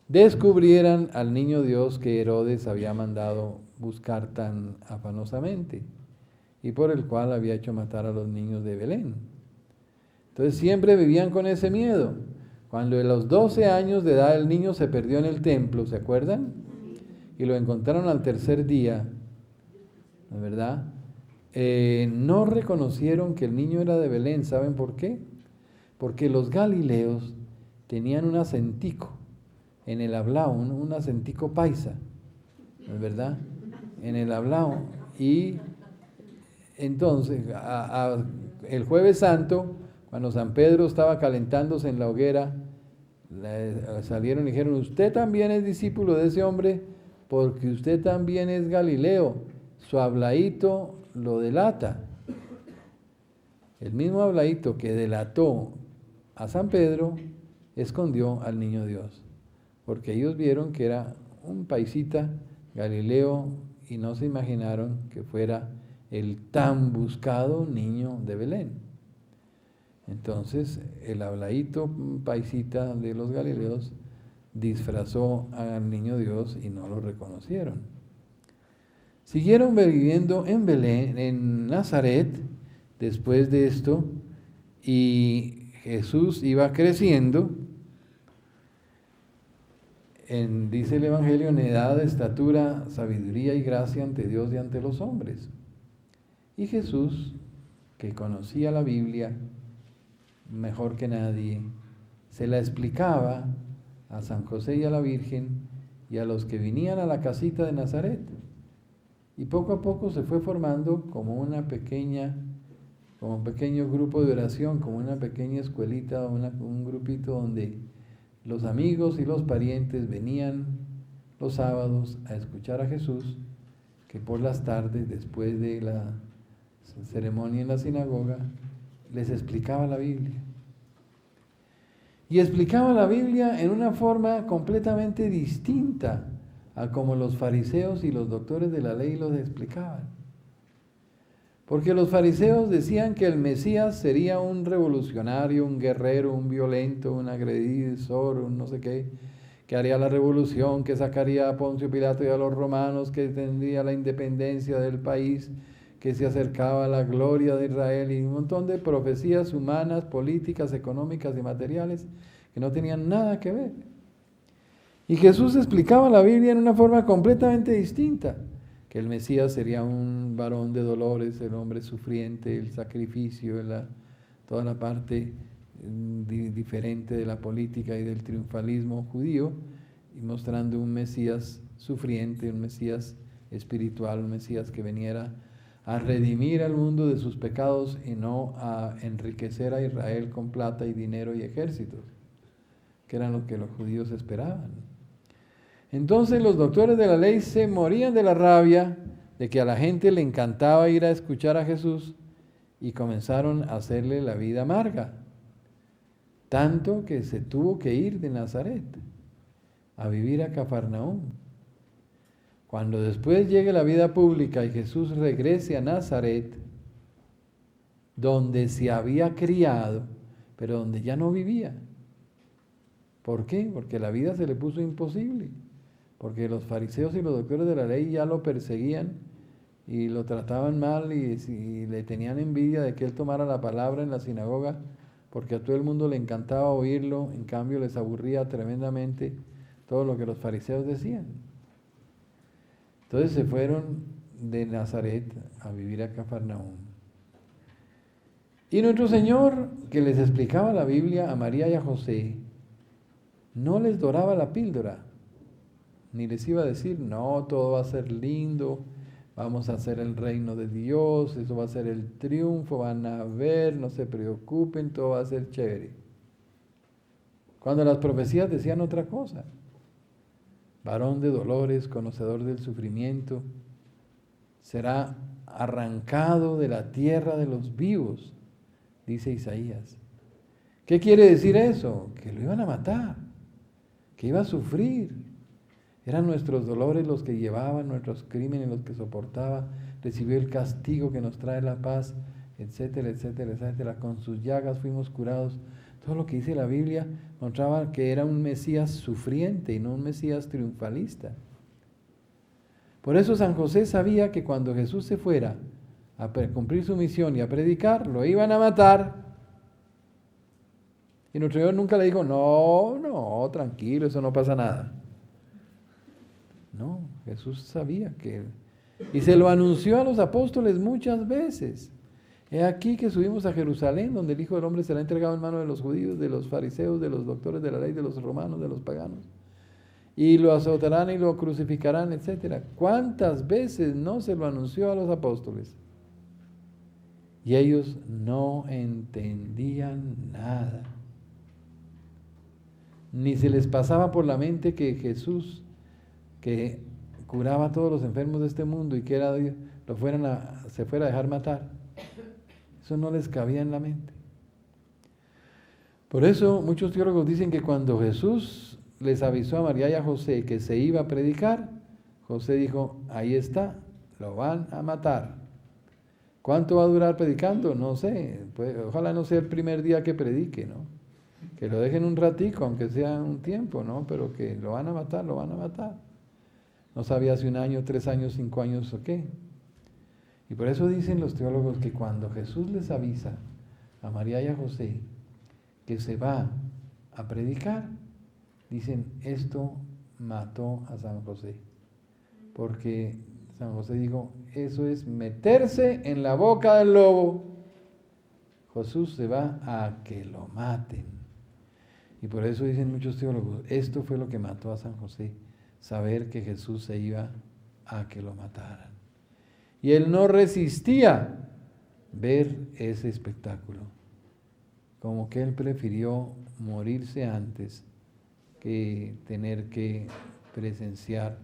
descubrieran al niño Dios que Herodes había mandado buscar tan afanosamente y por el cual había hecho matar a los niños de Belén. Entonces siempre vivían con ese miedo. Cuando a los 12 años de edad el niño se perdió en el templo, ¿se acuerdan? Y lo encontraron al tercer día, ¿no es verdad? No reconocieron que el niño era de Belén. ¿Saben por qué? Porque los galileos tenían un acentico en el hablao, un acentico paisa, ¿no es verdad? En el hablao. Y entonces, el Jueves Santo, cuando San Pedro estaba calentándose en la hoguera, salieron y dijeron, usted también es discípulo de ese hombre, porque usted también es Galileo, su hablaíto lo delata. El mismo hablaíto que delató a San Pedro, escondió al niño Dios, porque ellos vieron que era un paisita Galileo y no se imaginaron que fuera el tan buscado niño de Belén. Entonces el hablaíto paisita de los galileos disfrazó al niño Dios y no lo reconocieron. Siguieron viviendo en Belén, en Nazaret, después de esto, y Jesús iba creciendo, dice el Evangelio, en edad, estatura, sabiduría y gracia ante Dios y ante los hombres. Y Jesús, que conocía la Biblia mejor que nadie, se la explicaba a San José y a la Virgen y a los que venían a la casita de Nazaret. Y poco a poco se fue formando como un pequeño grupo de oración, como una pequeña escuelita, un grupito donde los amigos y los parientes venían los sábados a escuchar a Jesús, que por las tardes, después de la ceremonia en la sinagoga, les explicaba la Biblia. Y explicaba la Biblia en una forma completamente distinta a como los fariseos y los doctores de la ley los explicaban. Porque los fariseos decían que el Mesías sería un revolucionario, un guerrero, un violento, un agresor, un no sé qué, que haría la revolución, que sacaría a Poncio Pilato y a los romanos, que tendría la independencia del país, que se acercaba a la gloria de Israel, y un montón de profecías humanas, políticas, económicas y materiales que no tenían nada que ver. Y Jesús explicaba la Biblia en una forma completamente distinta, que el Mesías sería un varón de dolores, el hombre sufriente, el sacrificio, toda la parte diferente de la política y del triunfalismo judío, y mostrando un Mesías sufriente, un Mesías espiritual, un Mesías que viniera a redimir al mundo de sus pecados y no a enriquecer a Israel con plata y dinero y ejércitos, que eran lo que los judíos esperaban. Entonces los doctores de la ley se morían de la rabia de que a la gente le encantaba ir a escuchar a Jesús y comenzaron a hacerle la vida amarga, tanto que se tuvo que ir de Nazaret a vivir a Cafarnaúm. Cuando después llegue la vida pública y Jesús regrese a Nazaret, donde se había criado, pero donde ya no vivía. ¿Por qué? Porque la vida se le puso imposible, porque los fariseos y los doctores de la ley ya lo perseguían y lo trataban mal y le tenían envidia de que él tomara la palabra en la sinagoga, porque a todo el mundo le encantaba oírlo, en cambio les aburría tremendamente todo lo que los fariseos decían. Entonces se fueron de Nazaret a vivir a Cafarnaúm. Y nuestro Señor, que les explicaba la Biblia a María y a José, no les doraba la píldora, ni les iba a decir, no, todo va a ser lindo, vamos a hacer el reino de Dios, eso va a ser el triunfo, van a ver, no se preocupen, todo va a ser chévere. Cuando las profecías decían otra cosa. Varón de dolores, conocedor del sufrimiento, será arrancado de la tierra de los vivos, dice Isaías. ¿Qué quiere decir eso? Que lo iban a matar, que iba a sufrir. Eran nuestros dolores los que llevaban, nuestros crímenes los que soportaba, recibió el castigo que nos trae la paz, etcétera, etcétera, etcétera. Con sus llagas fuimos curados. Todo lo que dice la Biblia mostraba que era un Mesías sufriente y no un Mesías triunfalista. Por eso San José sabía que cuando Jesús se fuera a cumplir su misión y a predicar, lo iban a matar. Y nuestro Señor nunca le dijo, no, tranquilo, eso no pasa nada. No, Jesús sabía que y se lo anunció a los apóstoles muchas veces. He aquí que subimos a Jerusalén, donde el Hijo del Hombre será entregado en manos de los judíos, de los fariseos, de los doctores de la ley, de los romanos, de los paganos. Y lo azotarán y lo crucificarán, etc. ¿Cuántas veces no se lo anunció a los apóstoles? Y ellos no entendían nada. Ni se les pasaba por la mente que Jesús, que curaba a todos los enfermos de este mundo y que era Dios, se fuera a dejar matar. Eso no les cabía en la mente. Por eso muchos teólogos dicen que cuando Jesús les avisó a María y a José que se iba a predicar, José dijo, ahí está, lo van a matar. ¿Cuánto va a durar predicando? No sé, pues, ojalá no sea el primer día que predique, ¿no? Que lo dejen un ratico, aunque sea un tiempo, ¿no? Pero que lo van a matar, lo van a matar. No sabía si 1 año, 3 años, 5 años o qué. Y por eso dicen los teólogos que cuando Jesús les avisa a María y a José que se va a predicar, dicen, esto mató a San José. Porque San José dijo, eso es meterse en la boca del lobo. Jesús se va a que lo maten. Y por eso dicen muchos teólogos, esto fue lo que mató a San José, saber que Jesús se iba a que lo mataran. Y él no resistía ver ese espectáculo. Como que él prefirió morirse antes que tener que presenciar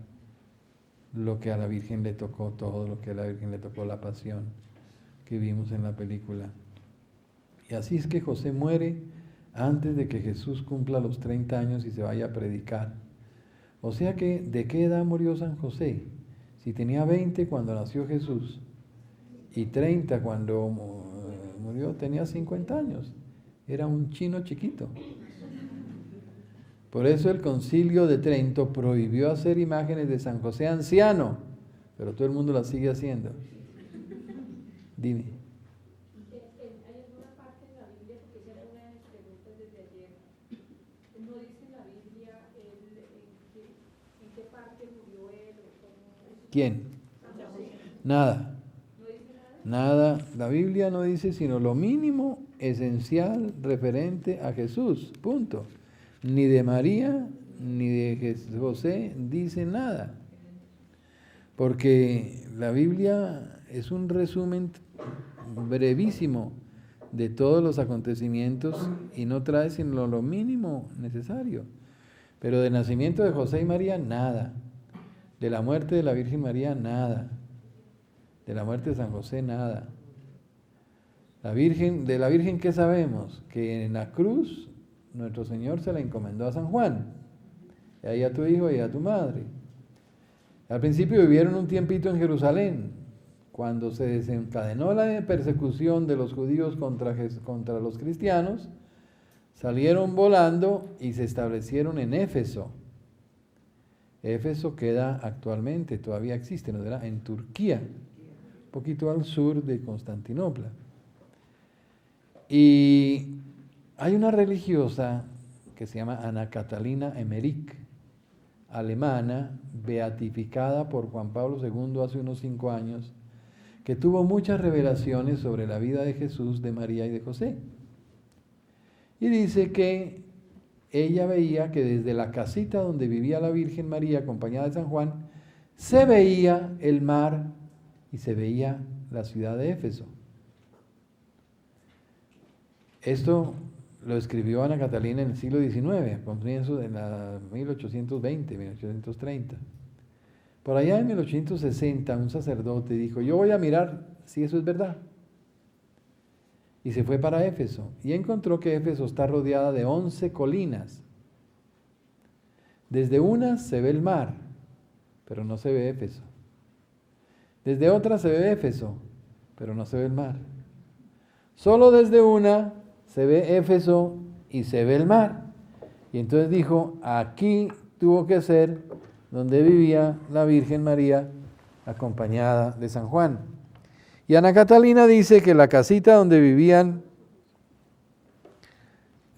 lo que a la Virgen le tocó, todo lo que a la Virgen le tocó, la pasión que vimos en la película. Y así es que José muere antes de que Jesús cumpla los 30 años y se vaya a predicar. O sea que, ¿de qué edad murió San José? Si tenía 20 cuando nació Jesús y 30 cuando murió, tenía 50 años. Era un chino chiquito. Por eso el Concilio de Trento prohibió hacer imágenes de San José anciano, pero todo el mundo las sigue haciendo. Dime. Hay alguna parte en la Biblia, porque esa era una de mis preguntas desde ayer, no dice en la Biblia en qué parte murió él o cómo. ¿Quién? San José. Nada. ¿No dice nada? Nada. La Biblia no dice sino lo mínimo esencial referente a Jesús. Punto. Ni de María ni de José dice nada. Porque la Biblia es un resumen brevísimo de todos los acontecimientos y no trae sino lo mínimo necesario. Pero del nacimiento de José y María, nada. De la muerte de la Virgen María, nada. De la muerte de San José, nada. De la Virgen, ¿qué sabemos? Que en la cruz nuestro Señor se la encomendó a San Juan. Y ahí a tu hijo y a tu madre. Al principio vivieron un tiempito en Jerusalén. Cuando se desencadenó la persecución de los judíos contra los cristianos, salieron volando y se establecieron en Éfeso. Éfeso queda actualmente, todavía existe, ¿no? En Turquía, un poquito al sur de Constantinopla. Y hay una religiosa que se llama Ana Catalina Emmerich, alemana, beatificada por Juan Pablo II hace unos 5 años, que tuvo muchas revelaciones sobre la vida de Jesús, de María y de José. Y dice que ella veía que desde la casita donde vivía la Virgen María, acompañada de San Juan, se veía el mar y se veía la ciudad de Éfeso. Esto lo escribió Ana Catalina en el siglo XIX, a comienzos de la 1820, 1830. Por allá en 1860 un sacerdote dijo, yo voy a mirar si eso es verdad. Y se fue para Éfeso y encontró que Éfeso está rodeada de 11 colinas. Desde una se ve el mar, pero no se ve Éfeso. Desde otra se ve Éfeso, pero no se ve el mar. Solo desde una se ve Éfeso y se ve el mar. Y entonces dijo, aquí tuvo que ser donde vivía la Virgen María acompañada de San Juan. Y Ana Catalina dice que la casita donde vivían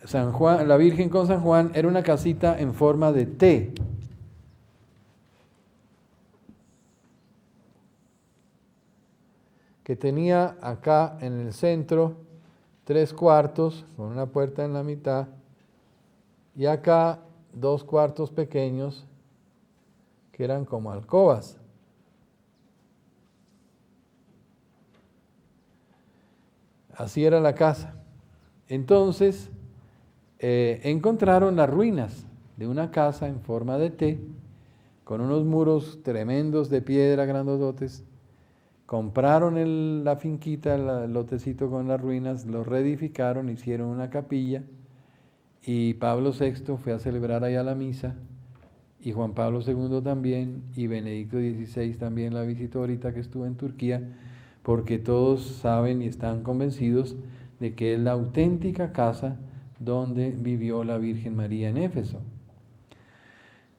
San Juan, la Virgen con San Juan, era una casita en forma de T. Que tenía acá en el centro 3 cuartos con una puerta en la mitad y acá 2 cuartos pequeños que eran como alcobas. Así era la casa. Entonces encontraron las ruinas de una casa en forma de T con unos muros tremendos de piedra grandototes. Compraron la finquita, el lotecito con las ruinas, lo reedificaron, hicieron una capilla y Pablo VI fue a celebrar allá la misa y Juan Pablo II también y Benedicto XVI también la visitó ahorita que estuvo en Turquía, porque todos saben y están convencidos de que es la auténtica casa donde vivió la Virgen María en Éfeso.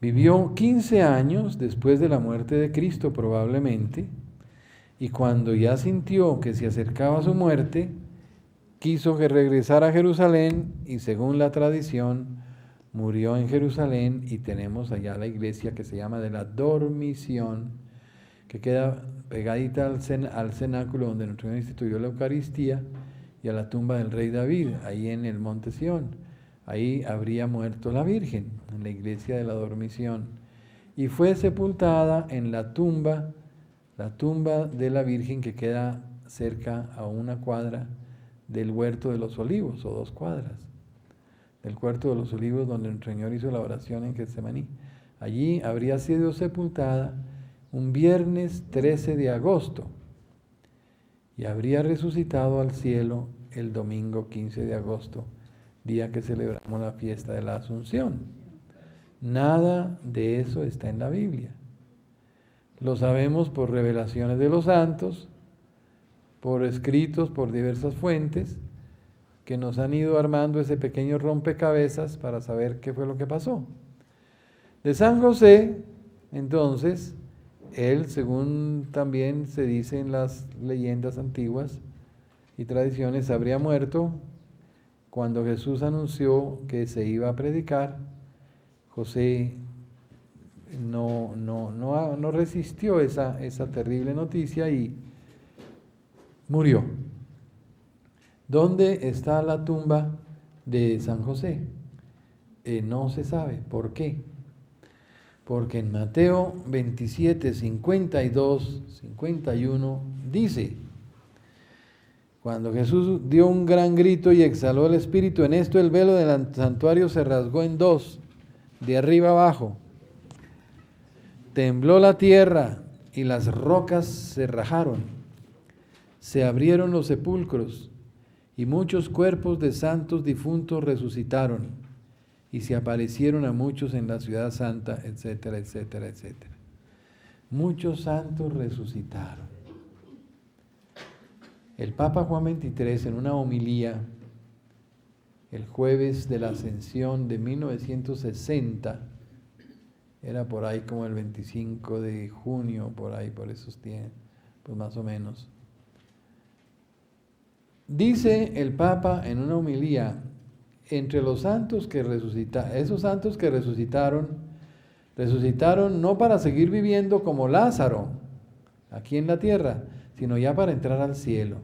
Vivió 15 años después de la muerte de Cristo probablemente, y cuando ya sintió que se acercaba su muerte, quiso que regresara a Jerusalén y según la tradición murió en Jerusalén y tenemos allá la iglesia que se llama de la Dormición, que queda pegadita al cenáculo donde nuestro Señor instituyó la Eucaristía y a la tumba del rey David, ahí en el monte Sión. Ahí habría muerto la Virgen, en la iglesia de la Dormición. Y fue sepultada en la tumba de la Virgen que queda cerca a 1 cuadra del Huerto de los Olivos, o 2 cuadras, del Huerto de los Olivos donde el Señor hizo la oración en Getsemaní. Allí habría sido sepultada un viernes 13 de agosto y habría resucitado al cielo el domingo 15 de agosto día que celebramos la fiesta de la Asunción. Nada de eso está en la Biblia. Lo sabemos por revelaciones de los santos, por escritos, por diversas fuentes, que nos han ido armando ese pequeño rompecabezas para saber qué fue lo que pasó. De San José, entonces, él, según también se dice en las leyendas antiguas y tradiciones, habría muerto cuando Jesús anunció que se iba a predicar. José no resistió esa terrible noticia y murió. ¿Dónde está la tumba de San José? No se sabe. ¿Por qué? Porque en Mateo 27, 52, 51 dice: cuando Jesús dio un gran grito y exhaló el espíritu, en esto el velo del santuario se rasgó en dos, de arriba abajo. Tembló la tierra y las rocas se rajaron. Se abrieron los sepulcros y muchos cuerpos de santos difuntos resucitaron y se aparecieron a muchos en la ciudad santa, etcétera, etcétera, etcétera. Muchos santos resucitaron. El Papa Juan XXIII, en una homilía el jueves de la Ascensión de 1960, era por ahí como el 25 de junio, por ahí, por esos tiempos, pues más o menos. Dice el Papa en una homilía: entre los santos que resucitaron, esos santos que resucitaron no para seguir viviendo como Lázaro aquí en la tierra, sino ya para entrar al cielo.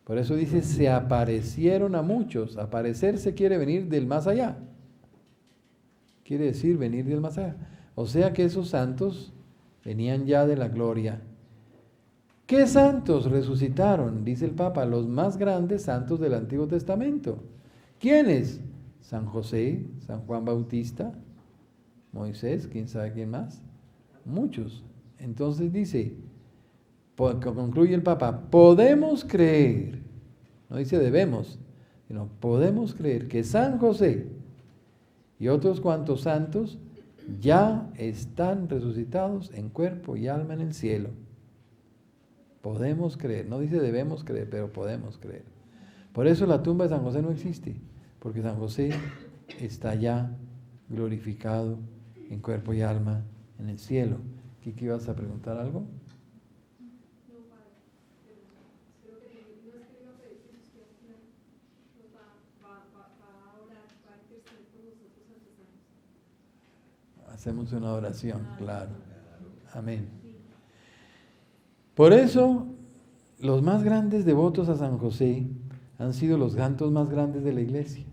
Por eso dice, se aparecieron a muchos. Aparecerse quiere venir del más allá. Quiere decir venir del más allá. O sea que esos santos venían ya de la gloria. ¿Qué santos resucitaron? Dice el Papa, los más grandes santos del Antiguo Testamento. ¿Quiénes? San José, San Juan Bautista, Moisés, quién sabe quién más. Muchos. Entonces dice, concluye el Papa, podemos creer, no dice debemos, sino podemos creer que San José y otros cuantos santos ya están resucitados en cuerpo y alma en el cielo. Podemos creer, no dice debemos creer, pero podemos creer. Por eso la tumba de San José no existe, porque San José está ya glorificado en cuerpo y alma en el cielo. ¿Kiki, ibas a preguntar algo? Hacemos una oración, claro. Amén. Por eso, los más grandes devotos a San José han sido los santos más grandes de la iglesia.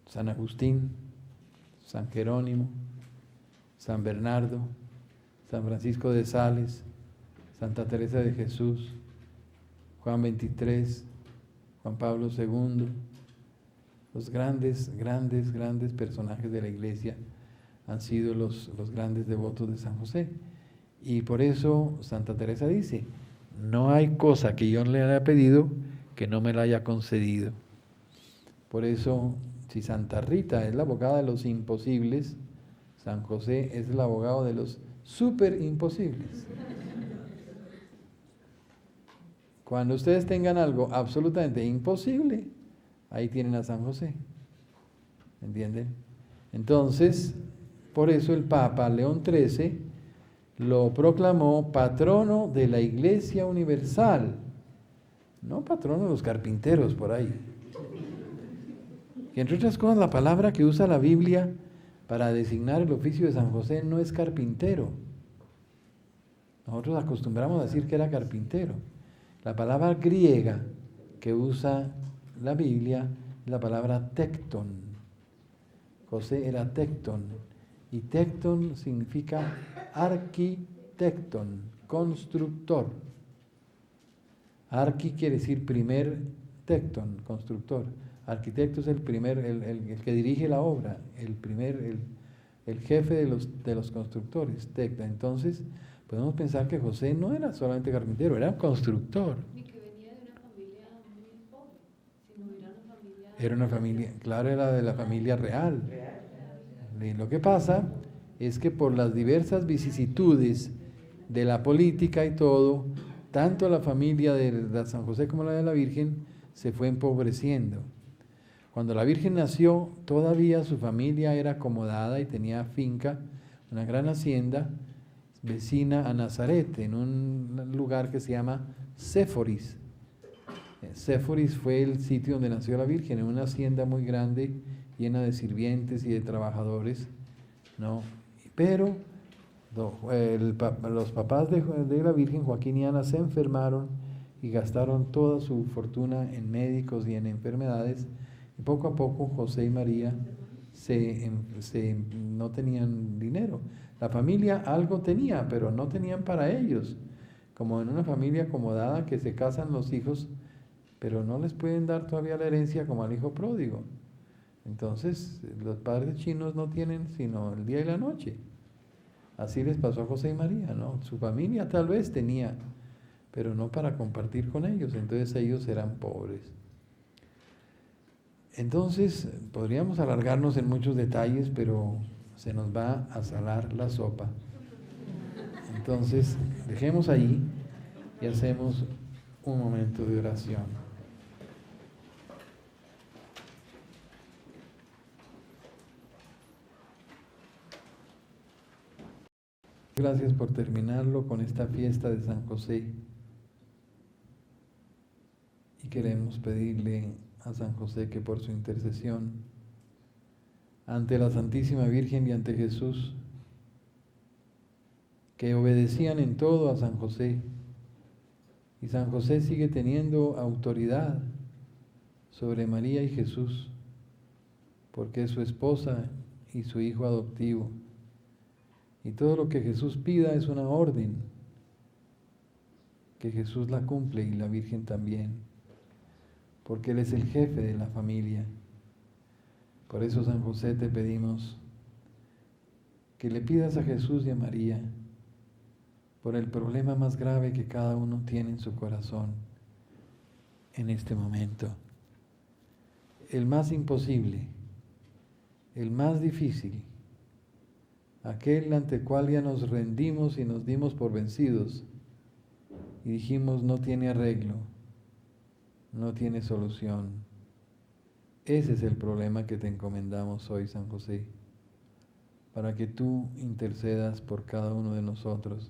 San Agustín, San Jerónimo, San Bernardo, San Francisco de Sales, Santa Teresa de Jesús, Juan XXIII, Juan Pablo II, los grandes personajes de la iglesia han sido los grandes devotos de San José. Y por eso Santa Teresa dice, no hay cosa que yo le haya pedido que no me la haya concedido. Por eso, si Santa Rita es la abogada de los imposibles, San José es el abogado de los súper imposibles. Cuando ustedes tengan algo absolutamente imposible, ahí tienen a San José. ¿Entienden? Entonces, por eso el Papa León XIII lo proclamó patrono de la Iglesia Universal, no patrono de los carpinteros por ahí. Y entre otras cosas, la palabra que usa la Biblia para designar el oficio de San José no es carpintero. Nosotros acostumbramos a decir que era carpintero. La palabra griega que usa la Biblia es la palabra tecton. José era tecton. Y tecton significa arquitecton, constructor. Arqui quiere decir primer, tecton, constructor. Arquitecto es el primer, el que dirige la obra, el jefe de los constructores, tecta. Entonces, podemos pensar que José no era solamente carpintero, era constructor. Y que venía de una familia muy pobre. Era una familia, claro, era de la familia real. Lo que pasa es que por las diversas vicisitudes de la política y todo, tanto la familia de San José como la de la Virgen se fue empobreciendo. Cuando la Virgen nació, todavía su familia era acomodada y tenía finca, una gran hacienda vecina a Nazaret, en un lugar que se llama Séforis. Séforis fue el sitio donde nació la Virgen, en una hacienda muy grande, llena de sirvientes y de trabajadores, ¿no? Pero los papás de la Virgen, Joaquín y Ana, se enfermaron y gastaron toda su fortuna en médicos y en enfermedades, y poco a poco José y María no tenían dinero. La familia algo tenía, pero no tenían para ellos, como en una familia acomodada que se casan los hijos, pero no les pueden dar todavía la herencia como al hijo pródigo. Entonces, los padres chinos no tienen sino el día y la noche. Así les pasó a José y María, ¿no? Su familia tal vez tenía, pero no para compartir con ellos, entonces ellos eran pobres. Entonces, podríamos alargarnos en muchos detalles, pero se nos va a salar la sopa. Entonces, dejemos ahí y hacemos un momento de oración. Gracias por terminarlo con esta fiesta de San José. Y queremos pedirle a San José que por su intercesión ante la Santísima Virgen y ante Jesús, que obedecían en todo a San José, y San José sigue teniendo autoridad sobre María y Jesús, porque es su esposa y su hijo adoptivo. Y todo lo que Jesús pida es una orden, que Jesús la cumple y la Virgen también, porque Él es el jefe de la familia. Por eso, San José, te pedimos que le pidas a Jesús y a María por el problema más grave que cada uno tiene en su corazón en este momento. El más imposible, el más difícil, aquel ante el cual ya nos rendimos y nos dimos por vencidos y dijimos no tiene arreglo, no tiene solución. Ese es el problema que te encomendamos hoy, San José, para que tú intercedas por cada uno de nosotros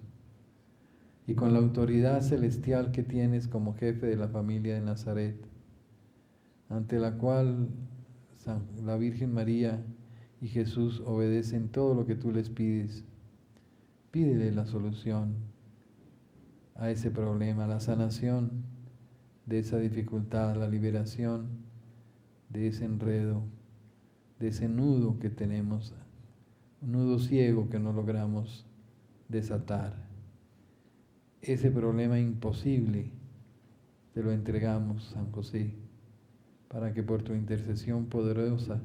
y con la autoridad celestial que tienes como jefe de la familia de Nazaret, ante la cual la Virgen María y Jesús obedecen todo lo que tú les pides. Pídele la solución a ese problema, la sanación de esa dificultad, la liberación de ese enredo, de ese nudo que tenemos, un nudo ciego que no logramos desatar. Ese problema imposible te lo entregamos, San José, para que por tu intercesión poderosa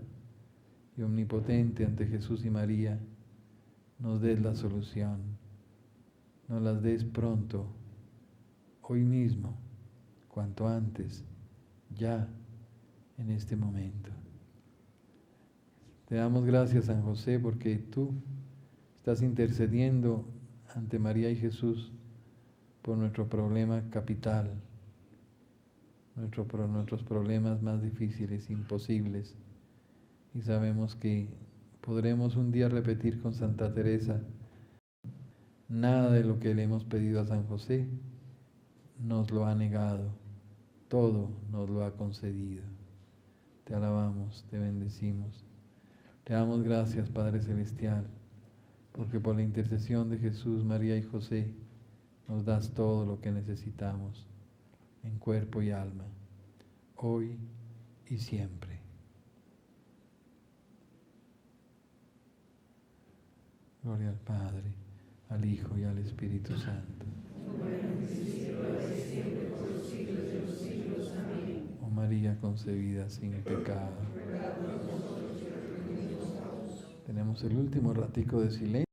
y omnipotente ante Jesús y María nos des la solución, nos las des pronto, hoy mismo, cuanto antes, ya en este momento. Te damos gracias, San José, porque tú estás intercediendo ante María y Jesús por nuestro problema capital, nuestros problemas más difíciles, imposibles. Y sabemos que podremos un día repetir con Santa Teresa, nada de lo que le hemos pedido a San José nos lo ha negado, todo nos lo ha concedido. Te alabamos, te bendecimos. Te damos gracias, Padre Celestial, porque por la intercesión de Jesús, María y José, nos das todo lo que necesitamos, en cuerpo y alma, hoy y siempre. Gloria al Padre, al Hijo y al Espíritu Santo. Oh María concebida sin pecado. Tenemos el último ratico de silencio.